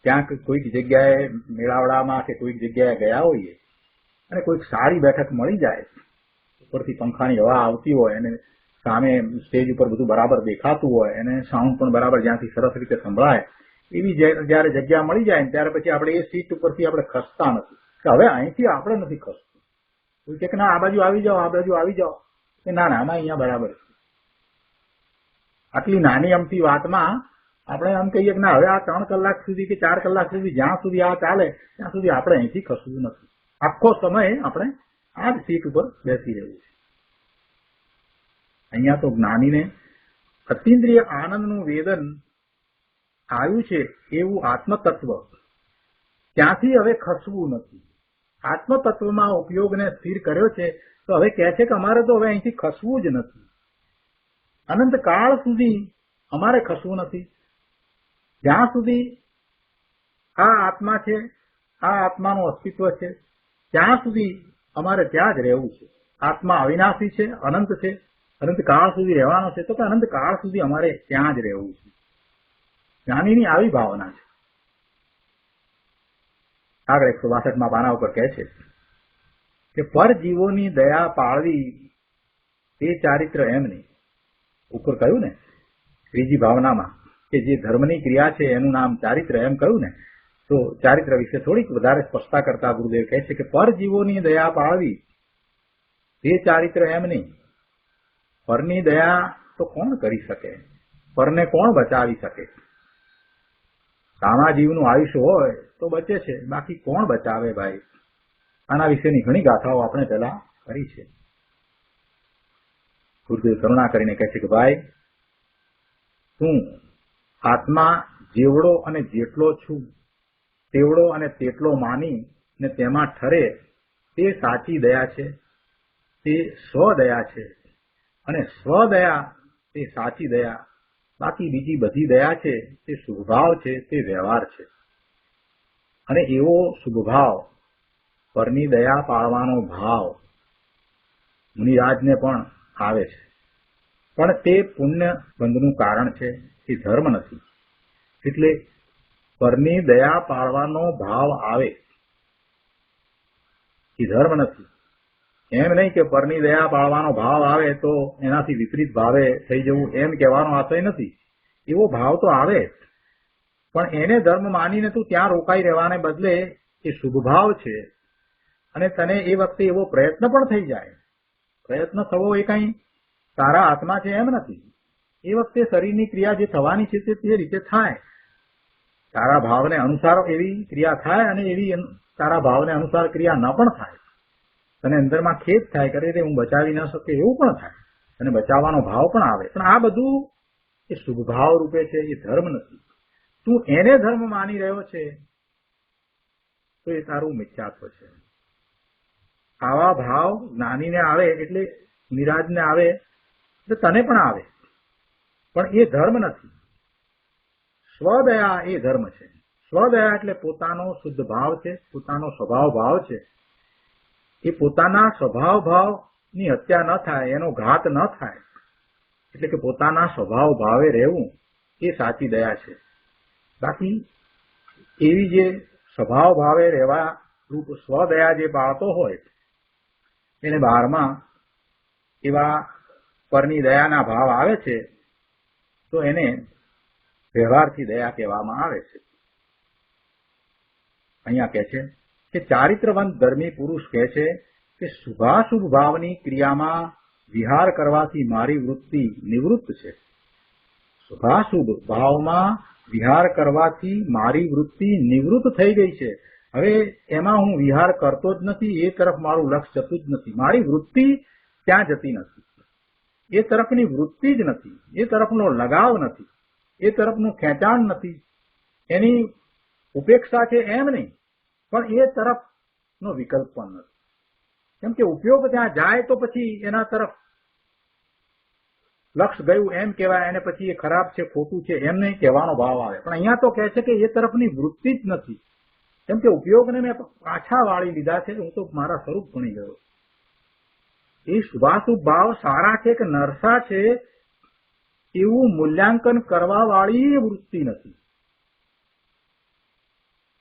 ક્યાંક કોઈક જગ્યાએ મેળાવડામાં કે કોઈક જગ્યાએ ગયા હોઈએ અને કોઈક સારી બેઠક મળી જાય, ઉપરથી પંખાની હવા આવતી હોય અને સામે સ્ટેજ ઉપર બધું બરાબર દેખાતું હોય અને સાઉન્ડ પણ બરાબર જ્યાંથી સરસ રીતે સંભળાય એવી જયારે જગ્યા મળી જાય ને ત્યારે પછી આપણે એ સીટ ઉપરથી આપણે ખસતા નથી કે હવે અહીંથી આપણે નથી ખસતું. કોઈ કે ના આ બાજુ આવી જાઓ, આ બાજુ આવી જાઓ, કે ના ના આમાં અહીંયા બરાબર છે. આટલી નાની અમથી વાતમાં આપણે એમ કહીએ કે ના હવે આ 3 કલાક સુધી કે 4 કલાક સુધી જ્યાં સુધી આ ચાલે ત્યાં સુધી આપણે અહીંથી ખસવું નથી. આખો સમય આપણે આ જ સીટ ઉપર બેસી રહેવું છે. અહીંયા તો જ્ઞાનીને અતિન્દ્રિય આનંદનું વેદન આવ્યું છે એવું આત્મતત્વ, ત્યાંથી હવે ખસવું નથી. આત્મતત્વમાં ઉપયોગને સ્થિર કર્યો છે તો હવે કહે છે કે અમારે તો હવે અહીંથી ખસવું જ નથી. અનંત કાળ સુધી અમારે ખસવું નથી. જ્યાં સુધી આ આત્મા છે, આ આત્માનું અસ્તિત્વ છે, ત્યાં સુધી અમારે ત્યાં જ રહેવું છે. આત્મા અવિનાશી છે, અનંત છે, અનંત કાળ સુધી રહેવાનો છે તો કે અનંત કાળ સુધી અમારે ત્યાં જ રહેવું છે. જ્ઞાનીની આવી ભાવના છે. આગળ 162માં પાના ઉપર કહે છે કે પરજીવોની દયા પાળવી તે ચારિત્ર એમ નહીં. ઉપર કહ્યું ને ત્રીજી ભાવનામાં કે જે ધર્મની ક્રિયા છે એનું નામ ચારિત્ર એમ કહ્યું ને, તો ચારિત્ર વિશે થોડીક વધારે સ્પષ્ટતા કરતા ગુરુદેવ કહે છે કે પરજીવોની દયા પાળવી તે ચારિત્ર એમ નહીં. પરની દયા તો કોણ કરી શકે? પરને કોણ બચાવી શકે? સામા જીવનું આયુષ્ય હોય તો બચે છે, બાકી કોણ બચાવે ભાઈ? આના વિશેની ઘણી ગાથાઓ આપણે પહેલા કરી છે. ગુરુદેવ કરુણા કરીને કહે છે કે ભાઈ, તું આત્મા જેવડો અને જેટલો છું તેવડો અને તેટલો માની ને તેમાં ઠરે તે સાચી દયા છે, તે સ્વદયા છે. અને સ્વદયા તે સાચી દયા, બાકી બીજી બધી દયા છે તે શુભભાવ છે, તે વ્યવહાર છે. અને એવો શુભભાવ, પરની દયા પાળવાનો ભાવ મુનિરાજને પણ આવે છે, પણ તે પુણ્ય બંધનું કારણ છે, એ ધર્મ નથી. એટલે પરની દયા પાળવાનો ભાવ આવે એ ધર્મ નથી. એમ નહીં કે પરની દયા પાળવાનો ભાવ આવે તો એનાથી વિપરીત ભાવે થઈ જવું, એમ કહેવાનો આશય નથી. એવો ભાવ તો આવે, પણ એને ધર્મ માનીને તું ત્યાં રોકાઈ રહેવાને બદલે એ શુભ ભાવ છે અને તને એ વખતે એવો પ્રયત્ન પણ થઈ જાય. પ્રયત્ન થવો એ કઈ તારા હાથમાં છે એમ નથી. એ વખતે શરીરની ક્રિયા જે થવાની છે તે રીતે થાય. તારા ભાવને અનુસાર એવી ક્રિયા થાય અને એવી તારા ભાવને અનુસાર ક્રિયા ન પણ થાય. તને અંદરમાં ખેદ થાય, કરે હું બચાવી ન શકે એવું પણ થાય, અને બચાવવાનો ભાવ પણ આવે. પણ આ બધું એ શુભ ભાવ રૂપે છે, એ ધર્મ નથી. તું એને ધર્મ માની રહ્યો છે તો એ તારું મિથ્યાત્વ છે. આવા ભાવ જ્ઞાનીને આવે એટલે નિરાજને આવે એટલે તને પણ આવે, પણ એ ધર્મ નથી. સ્વદયા એ ધર્મ છે. સ્વદયા એટલે પોતાનો શુદ્ધ ભાવ છે, પોતાનો સ્વભાવ ભાવ છે. એ પોતાના સ્વભાવ ભાવની હત્યા ન થાય, એનો ઘાત ન થાય, એટલે કે પોતાના સ્વભાવ ભાવે રહેવું એ સાચી દયા છે. બાકી એવી જે સ્વભાવ ભાવે રહેવા રૂપ સ્વદયા જે પાળતો હોય એને બહારમાં એવા પરની દયાના ભાવ આવે છે તો એને વ્યવહારથી દયા કહેવામાં આવે છે. અહીંયા કહે છે કે ચારિત્રવંત ધર્મી પુરુષ કહે છે કે શુભાશુભ ભાવની ક્રિયામાં વિહાર કરવાથી મારી વૃત્તિ નિવૃત્ત છે. શુભાશુભ ભાવમાં વિહાર કરવાથી મારી વૃત્તિ નિવૃત્ત થઈ ગઈ છે. હવે એમાં હું વિહાર કરતો જ નથી, એ તરફ મારું લક્ષ્ય જતું જ નથી. મારી વૃત્તિ ત્યાં જતી નથી, એ તરફની વૃત્તિ જ નથી, એ તરફનો લગાવ નથી, એ તરફનું ખેંચાણ નથી. એની ઉપેક્ષા છે એમ નહીં, પણ એ તરફનો વિકલ્પ પણ નથી. કેમ કે ઉપયોગ ત્યાં જાય તો પછી એના તરફ લક્ષ ગયું એમ કહેવાય, અને પછી એ ખરાબ છે ખોટું છે એમ નહીં કહેવાનો ભાવ આવે. પણ અહીંયા તો કહે છે કે એ તરફની વૃત્તિ જ નથી. કેમ કે ઉપયોગને મેં પાછા વાળી લીધા છે, હું તો મારા સ્વરૂપ ભણી ગયો. એ શુભાશુભ ભાવ સારા છે કે નરસા છે એવું મૂલ્યાંકન કરવા વાળી વૃત્તિ નથી.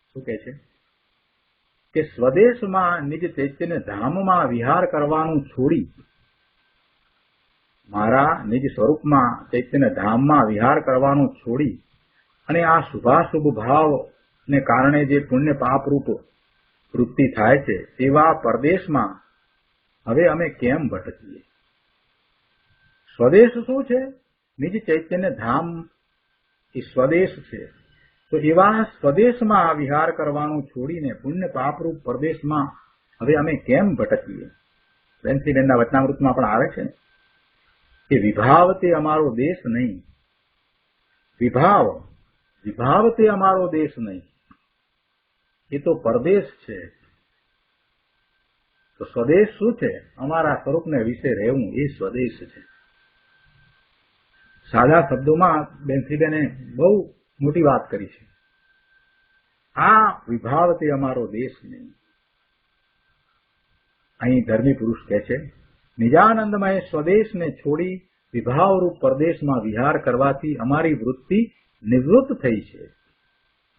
શું કહે છે કે સ્વદેશમાં નિજ ચૈતન્ય ધામમાં વિહાર કરવાનું છોડી મારા નિજ સ્વરૂપમાં ચૈતન્ય ધામમાં વિહાર કરવાનું છોડી અને આ શુભાશુભ ભાવને કારણે જે પુણ્ય પાપરૂપ વૃત્તિ થાય છે તેવા પરદેશમાં હવે અમે કેમ ભટકીએ? સ્વદેશ શું છે? નિજ ચૈતન્ય ધામ એ સ્વદેશ છે. તો એવા સ્વદેશમાં વિહાર કરવાનું છોડીને પુણ્ય પાપરૂપ પરદેશમાં હવે અમે કેમ ભટકીએ? બેનના વચનામૃતમાં પણ આવે છે કે વિભાવ તે અમારો દેશ નહીં, વિભાવ તે અમારો દેશ નહીં, એ તો પરદેશ છે. તો સ્વદેશ શું છે? અમારા સ્વરૂપને વિશે રહેવું એ સ્વદેશ છે. સાદા શબ્દોમાં બેનસીબેને બહુ મોટી વાત કરી છે. આ વિભાવ તે અમારો દેશ નહીં. અહીં ધર્મી પુરુષ કહે છે નિજાનંદમય સ્વદેશને છોડી વિભાવરૂપ પરદેશમાં વિહાર કરવાથી અમારી વૃત્તિ નિવૃત્ત થઈ છે.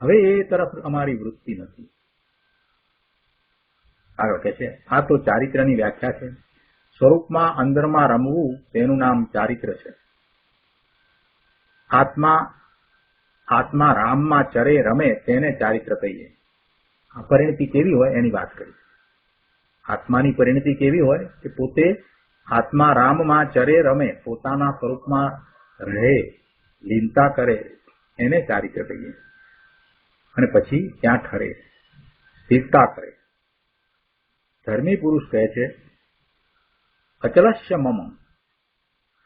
હવે એ તરફ અમારી વૃત્તિ નથી. આગળ કહે છે આ તો ચારિત્રની વ્યાખ્યા છે. સ્વરૂપમાં અંદરમાં રમવું તેનું નામ ચારિત્ર છે. આત્મા રામમાં ચરે રમે તેને ચારિત્ર કહીએ. આ પરિણતિ કેવી હોય એની વાત કરી. આત્માની પરિણતિ કેવી હોય કે પોતે આત્મા રામમાં ચરે રમે, પોતાના સ્વરૂપમાં રહે, લીનતા કરે, એને ચારિત્ર કહીએ. અને પછી ત્યાં ઠરે, સ્થિરતા કરે. ધર્મી પુરુષ કહે છે અચલસ્ય મમ,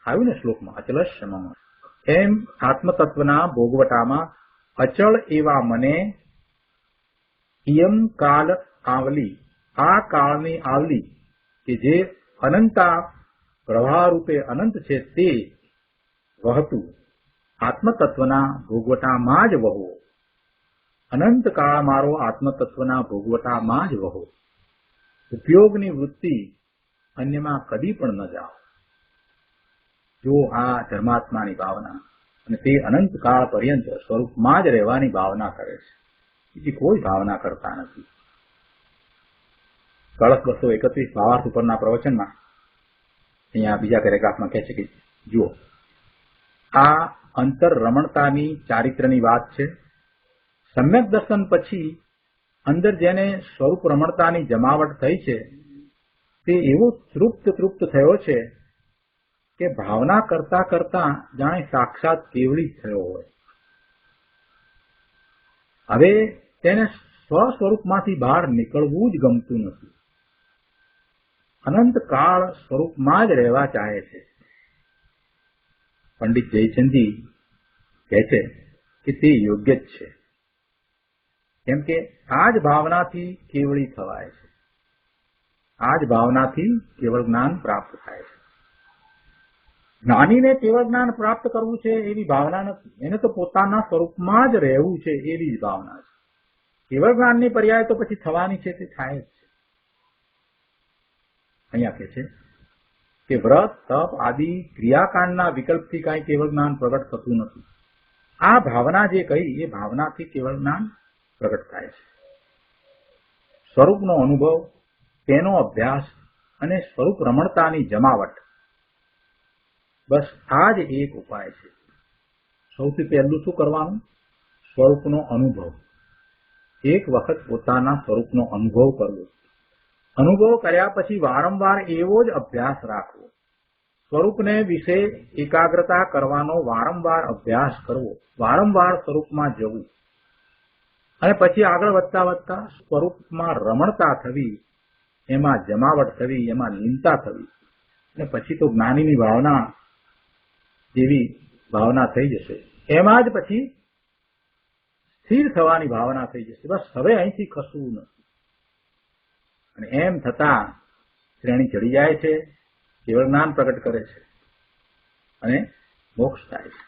આવ્યું ને શ્લોકમાં અચલસ્ય મમ. એમ આત્મતત્વના ભોગવટામાં અચળ એવા મને ઇયમ કાલ આવલી, આ કાળની આવલી કે જે અનંતા પ્રવાહ રૂપે અનંત છે તે વહતું આત્મતત્વના ભોગવટામાં જ વહો. અનંત કાળ મારો આત્મતત્વના ભોગવટામાં જ વહો. ઉપયોગની વૃત્તિ અન્યમાં કદી પણ ન જાઓ. જો આ ધર્માત્માની ભાવના, અને તે અનંત કાળ પર્યંત સ્વરૂપમાં જ રહેવાની ભાવના કરે છે, બીજી કોઈ ભાવના કરતા નથી. કળશ 231 ભાવાર્થ ઉપરના પ્રવચનમાં અહીંયા બીજા પેરેગ્રાફમાં કહે છે કે જુઓ, આ અંતર રમણતાની ચારિત્રની વાત છે. સમ્યક દર્શન પછી અંદર જેને સ્વરૂપ રમણતાની જમાવટ થઈ છે તે એવો તૃપ્ત થયો છે કે ભાવના કરતા કરતા જાણે સાક્ષાત કેવળી થયો હોય. હવે તેને સ્વસ્વરૂપમાંથી બહાર નીકળવું જ ગમતું નથી. અનંત કાળ સ્વરૂપમાં જ રહેવા ચાહે છે. પંડિત જયચંદજી કહે છે કે તે યોગ્ય જ છે, કેમ કે આ જ ભાવનાથી કેવળી થવાય છે. આ જ ભાવનાથી કેવળ જ્ઞાન પ્રાપ્ત થાય છે. જ્ઞાનીને કેવળ જ્ઞાન પ્રાપ્ત કરવું છે એવી ભાવના નથી, એને તો પોતાના સ્વરૂપમાં જ રહેવું છે એવી જ ભાવના છે. કેવળ જ્ઞાનની પર્યાય તો પછી થવાની છે તે થાય જ છે. અહીંયા કહે છે કે વ્રત તપ આદિ ક્રિયાકાંડના વિકલ્પથી કાંઈ કેવળ જ્ઞાન પ્રગટ થતું નથી. આ ભાવના જે કહી એ ભાવનાથી કેવળ જ્ઞાન પ્રગટ થાય છે. સ્વરૂપનો અનુભવ, તેનો અભ્યાસ અને સ્વરૂપ રમણતાની જમાવટ, બસ આ જ એક ઉપાય છે. સૌથી પહેલું શું કરવાનું? સ્વરૂપનો અનુભવ. એક વખત પોતાના સ્વરૂપનો અનુભવ કરવો. અનુભવ કર્યા પછી વારંવાર એવો જ અભ્યાસ રાખવો. સ્વરૂપને વિશે એકાગ્રતા કરવાનો વારંવાર અભ્યાસ કરવો. વારંવાર સ્વરૂપમાં જવું અને પછી આગળ વધતા સ્વરૂપમાં રમણતા થવી, એમાં જમાવટ થવી, એમાં લીનતા થવી, અને પછી તો જ્ઞાનીની ભાવના જેવી ભાવના થઈ જશે. એમાં જ પછી સ્થિર થવાની ભાવના થઈ જશે. બસ હવે અહીંથી ખસવું નથી. અને એમ થતા શ્રેણી ચડી જાય છે, કેવળ જ્ઞાન પ્રગટ કરે છે અને મોક્ષ થાય છે.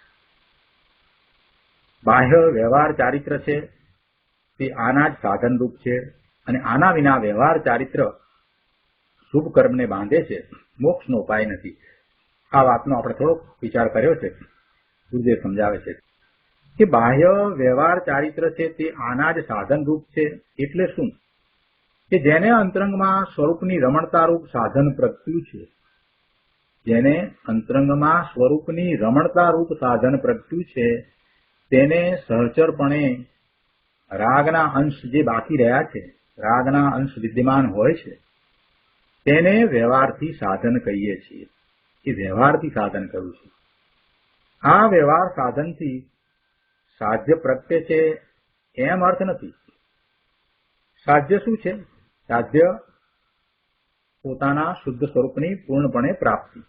બાહ્ય વ્યવહાર ચારિત્ર છે તે આના જ સાધનરૂપ છે, અને આના વિના વ્યવહાર ચારિત્ર શુભ કર્મને બાંધે છે, મોક્ષનો ઉપાય નથી. આ વાતનો આપણે થોડોક વિચાર કર્યો છે. ગુરુદેવ સમજાવે છે કે બાહ્ય વ્યવહાર ચારિત્ર છે તે આના જ સાધનરૂપ છે. એટલે શું? કે જેને અંતરંગમાં સ્વરૂપની રમણતારૂપ સાધન પ્રગટ્યું છે, જેને અંતરંગમાં સ્વરૂપની રમણતારૂપ સાધન પ્રગટ્યું છે, તેને સહચરપણે રાગના અંશ જે બાકી રહ્યા છે, રાગના અંશ વિદ્યમાન હોય છે, તેને વ્યવહારથી સાધન કહીએ છીએ. એ વ્યવહારથી સાધન કર્યું છે. આ વ્યવહાર સાધનથી સાધ્ય પ્રગટે છે એમ અર્થ નથી. સાધ્ય શું છે? સાધ્ય પોતાના શુદ્ધ સ્વરૂપની પૂર્ણપણે પ્રાપ્તિ.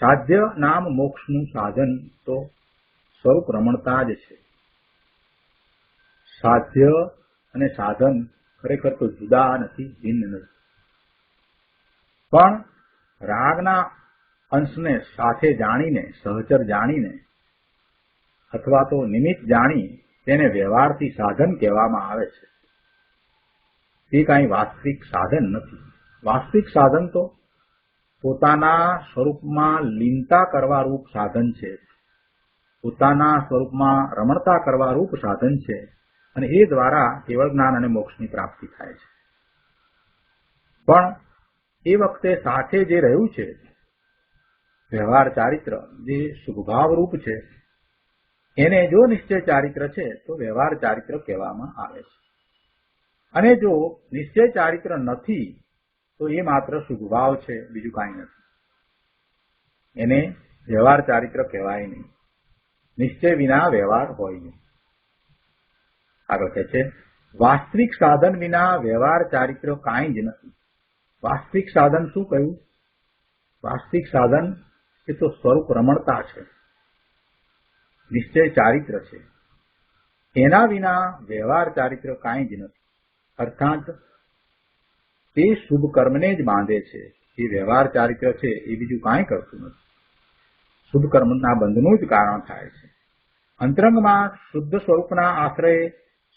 સાધ્ય નામ મોક્ષનું સાધન તો સ્વરૂપ રમણતા જ છે. સાધ્ય અને સાધન ખરેખર તો જુદા નથી, ભિન્ન નથી. પણ રાગના અંશને સાથે જાણીને, સહચર જાણીને અથવા તો નિમિત્ત જાણી તેને વ્યવહારથી સાધન કહેવામાં આવે છે. તે કાંઈ વાસ્તવિક સાધન નથી. વાસ્તવિક સાધન તો પોતાના સ્વરૂપમાં લીનતા કરવા રૂપ સાધન છે, પોતાના સ્વરૂપમાં રમણતા કરવા રૂપ સાધન છે, અને એ દ્વારા કેવળ જ્ઞાન અને મોક્ષની પ્રાપ્તિ થાય છે. પણ એ વખતે સાથે જે રહ્યું છે વ્યવહાર ચારિત્ર, જે શુભભાવ રૂપ છે, એને જો નિશ્ચય ચારિત્ર છે તો વ્યવહાર ચારિત્ર કહેવામાં આવે છે. અને જો નિશ્ચય ચારિત્ર નથી તો એ માત્ર શુભભાવ છે, બીજું કાંઈ નથી. એને વ્યવહાર ચારિત્ર કહેવાય નહીં. નિશ્ચય વિના વ્યવહાર હોય નહીં. આગળ કહે છે, વાસ્તવિક સાધન વિના વ્યવહાર ચારિત્ર કાંઈ જ નથી. વાસ્તવિક સાધન શું કહ્યું? વાસ્તવિક સાધન એ તો સ્વરૂપ રમણતા છે, નિશ્ચય ચારિત્ર છે. એના વિના વ્યવહાર ચારિત્ર કાંઈ જ નથી. અર્થાત તે શુભ કર્મને જ બાંધે છે. એ વ્યવહાર ચારિત્ર છે એ બીજું કાંઈ કરતું નથી. શુભ કર્મના બંધનું જ કારણ થાય છે. અંતરંગમાં શુદ્ધ સ્વરૂપના આશ્રયે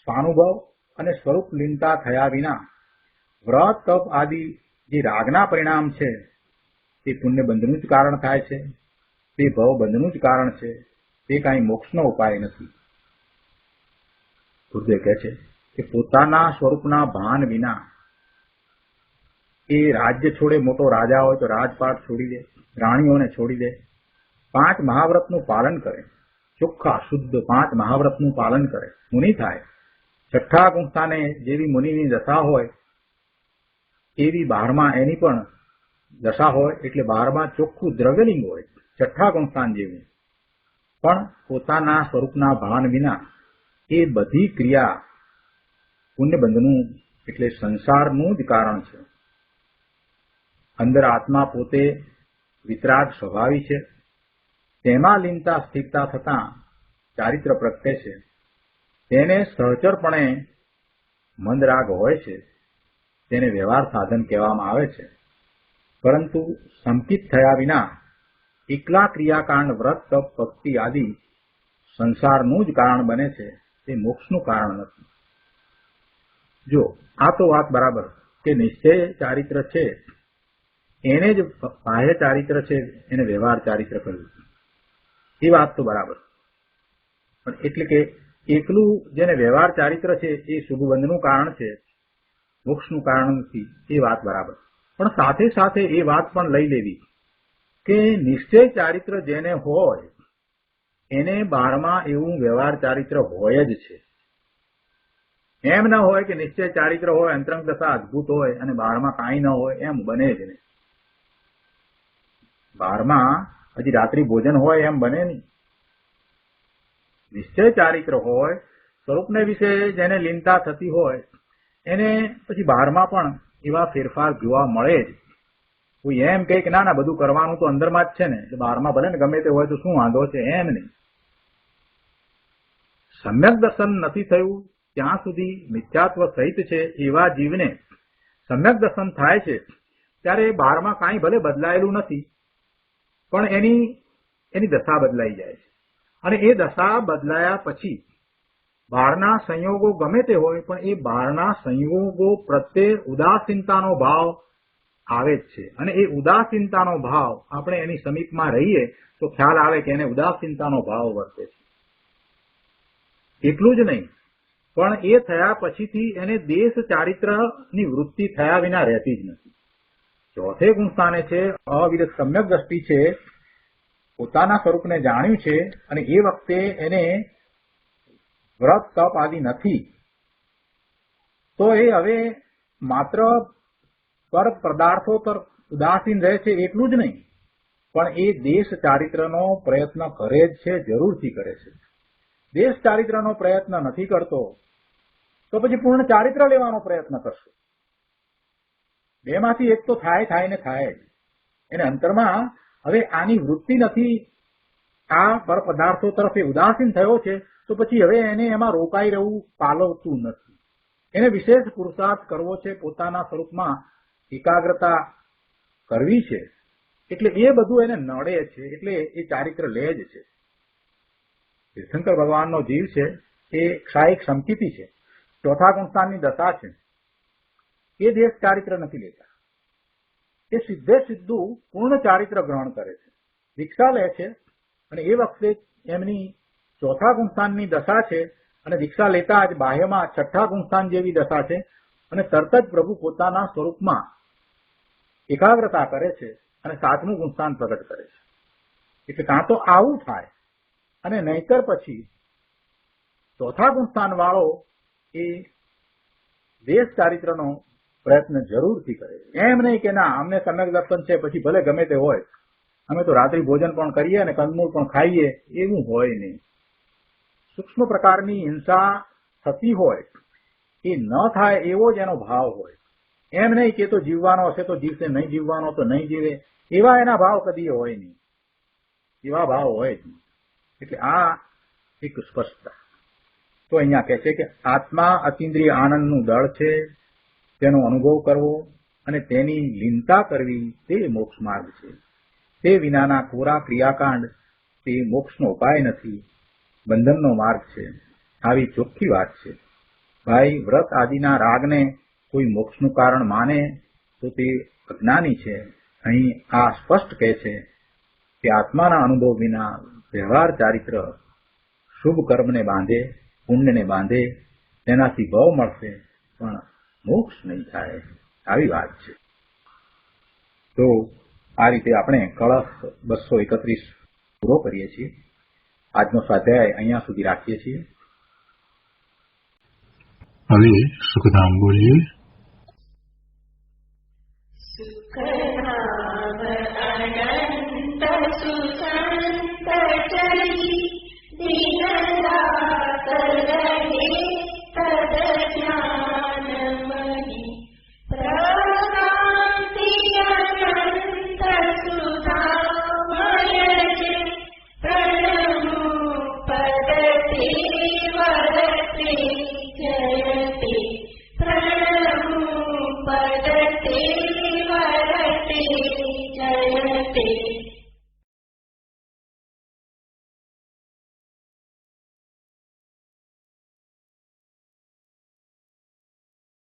સ્વાનુભવ અને સ્વરૂપ લીનતા થયા વિના વ્રત તપ આદિ જે રાગના પરિણામ છે તે પુણ્ય બંધનું જ કારણ થાય છે. તે ભવ બંધનું જ કારણ છે. તે કાંઈ મોક્ષનો ઉપાય નથી. ગુરુદેવ કહે છે કે પોતાના સ્વરૂપના ભાન વિના એ રાજ્ય છોડે, મોટો રાજા હોય તો રાજપાટ છોડી દે, રાણીઓને છોડી દે, 5 મહાવ્રતનું પાલન કરે, ચોખ્ખા શુદ્ધ 5 મહાવ્રતનું પાલન કરે, મુનિ થાય. 6ઠ્ઠા ગુંસ્થાને જેવી મુનિની દશા હોય એવી 12મા એની પણ દશા હોય. એટલે 12મા ચોખ્ખું દ્રવ્યલિંગ હોય, 6ઠ્ઠા ગુંસ્થાન જેવું. પણ પોતાના સ્વરૂપના ભાન વિના એ બધી ક્રિયા પુણ્યબંધનું એટલે સંસારનું જ કારણ છે. અંદર આત્મા પોતે વિતરાગ સ્વભાવી છે. તેમાં લીનતા સ્થિરતા થતાં ચારિત્ર પ્રગટે છે. તેને સહચરપણે મંદરાગ હોય છે. તેને વ્યવહાર સાધન કહેવામાં આવે છે. પરંતુ સંકિત થયા વિના એકલા ક્રિયાકાંડ, વ્રત તપ ભક્તિ આદિ સંસારનું જ કારણ બને છે. તે મોક્ષનું કારણ નથી. જો આ તો વાત બરાબર કે નિશ્ચય ચારિત્ર છે એને જ બાહ્ય ચારિત્ર છે એને વ્યવહાર ચારિત્ર કહ્યું. એ વાત તો બરાબર. પણ એટલે કે એકલું જેને વ્યવહાર ચારિત્ર છે એ શુભબંધનું કારણ છે, મોક્ષનું કારણ નથી, એ વાત બરાબર. પણ સાથે સાથે એ વાત પણ લઈ લેવી કે નિશ્ચય ચારિત્ર જેને હોય એને 12મા એવું વ્યવહાર ચારિત્ર હોય જ છે. એમ ન હોય કે નિશ્ચય ચારિત્ર હોય, અંતરંગ દશા અદભુત હોય અને 12મા કાંઈ ન હોય, એમ બને જ નહીં. 12મા હજી રાત્રિ ભોજન હોય એમ બને નહીં. નિશ્ચય ચારિત્ર હોય, સ્વરૂપને વિશે જેને લીનતા થતી હોય એને પછી 12મા પણ એવા ફેરફાર જોવા મળે જ. કોઈ એમ કહે કે ના બધું કરવાનું તો અંદરમાં જ છે ને, એટલે 12મા ભલે ને ગમે તે હોય તો શું વાંધો છે, એમ નહીં. સમ્યક દર્શન નથી થયું ત્યાં સુધી મિથ્યાત્વ સહિત છે એવા જીવને સમ્યક દર્શન થાય છે ત્યારે 12મા કાંઈ ભલે બદલાયેલું નથી, પણ એની દશા બદલાઈ જાય છે. અને એ દશા બદલાયા પછી બહારના સંયોગો ગમે તે હોય પણ એ બહારના સંયોગો પ્રત્યે ઉદાસીનતાનો ભાવ આવે જ છે. અને એ ઉદાસીનતાનો ભાવ આપણે એની સમીપમાં રહીએ તો ખ્યાલ આવે કે એને ઉદાસીનતાનો ભાવ વર્તે છે. એટલું જ નહીં, પણ એ થયા પછીથી એને દેશ ચારિત્રની વૃત્તિ થયા વિના રહેતી જ નથી. ચોથે ગુણસ્થાને છે અવિરત સમ્યક દ્રષ્ટિ છે, પોતાના સ્વરૂપને જાણ્યું છે અને એ વખતે એને વ્રત તપ આદિ નથી, તો એ હવે માત્ર પર પદાર્થો પર ઉદાસીન રહે છે એટલું જ નહીં, પણ એ દેશ ચારિત્રનો પ્રયત્ન કરે જ છે, જરૂરથી કરે છે. દેશ ચારિત્રનો પ્રયત્ન નથી કરતો તો પછી પૂર્ણ ચારિત્ર લેવાનો પ્રયત્ન કરશો. બેમાંથી એક તો થાય ને થાય જ. એને અંતરમાં હવે આની વૃત્તિ નથી, આ પર પદાર્થો તરફ એ ઉદાસીન થયો છે તો પછી હવે એને એમાં રોકાઈ રહેવું પાલવતું નથી. એને વિશેષ પુરુષાર્થ કરવો છે, પોતાના સ્વરૂપમાં એકાગ્રતા કરવી છે. એટલે એ બધું એને નડે છે, એટલે એ ચારિત્ર લે જ છે. તીર્થંકર ભગવાનનો જીવ છે એ ક્ષાયિક સંકિતિ છે, ચોથા ગુણસ્થાનની દશા છે. એ દેશ ચારિત્ર નથી લેતા, એ સીધું પૂર્ણ ચારિત્ર ગ્રહણ કરે છે, દીક્ષા લે છે. અને એ વખતે એમની ચોથા ગુણસ્થાનની દશા છે અને દીક્ષા લેતા જ બાહ્યમાં 6ઠ્ઠા ગુણસ્થાન જેવી દશા છે અને તરત જ પ્રભુ પોતાના સ્વરૂપમાં એકાગ્રતા કરે છે અને 7મું ગુણસ્થાન પ્રગટ કરે છે. એટલે કાં તો આવું થાય અને નહીતર પછી ચોથા ગુણસ્થાન વાળો એ દેશ ચારિત્રનો પ્રયત્ન જરૂરથી કરે. એમ નહીં કે ના અમને સમ્યક દર્શન છે પછી ભલે ગમે તે હોય, અમે તો રાત્રિ ભોજન પણ કરીએ અને કંદમૂળ પણ ખાઈએ, એવું હોય નહીં. સૂક્ષ્મ પ્રકારની હિંસા થતી હોય એ ન થાય એવો જ એનો ભાવ હોય. એમ નહીં કે તો જીવવાનો હશે તો જીવશે, નહીં જીવવાનો તો નહીં જીવે, એવા એના ભાવ કદી હોય નહીં. એવા ભાવ હોય જ નહીં. એટલે આ એક સ્પષ્ટતા. તો અહીંયા કહે છે કે આત્મા અતિન્દ્રિય આનંદનું દળ છે, તેનો અનુભવ કરવો અને તેની લીનતા કરવી તે મોક્ષ માર્ગ છે. તે વિનાના કોરા ક્રિયાકાંડ તે મોક્ષનો ઉપાય નથી, બંધનનો માર્ગ છે. આવી ચોખ્ખી વાત છે. ભાઈ વ્રત આદિના રાગને કોઈ મોક્ષનું કારણ માને તો તે અજ્ઞાની છે. અહીં આ સ્પષ્ટ કહે છે કે આત્માના અનુભવ વિના વ્યવહાર ચારિત્ર શુભ કર્મને બાંધે, પુણ્યને બાંધે, તેનાથી ભવ મળશે પણ મોક્ષ નહીં થાય. આવી વાત છે. તો આ રીતે આપણે કળશ 231 પૂરો કરીએ છીએ. આજનો સ્વાધ્યાય અહીંયા સુધી રાખીએ છીએ. હવે સુખધામ બોલીએ. સુખધામ અનંત સુસંત ચરી દિન રાત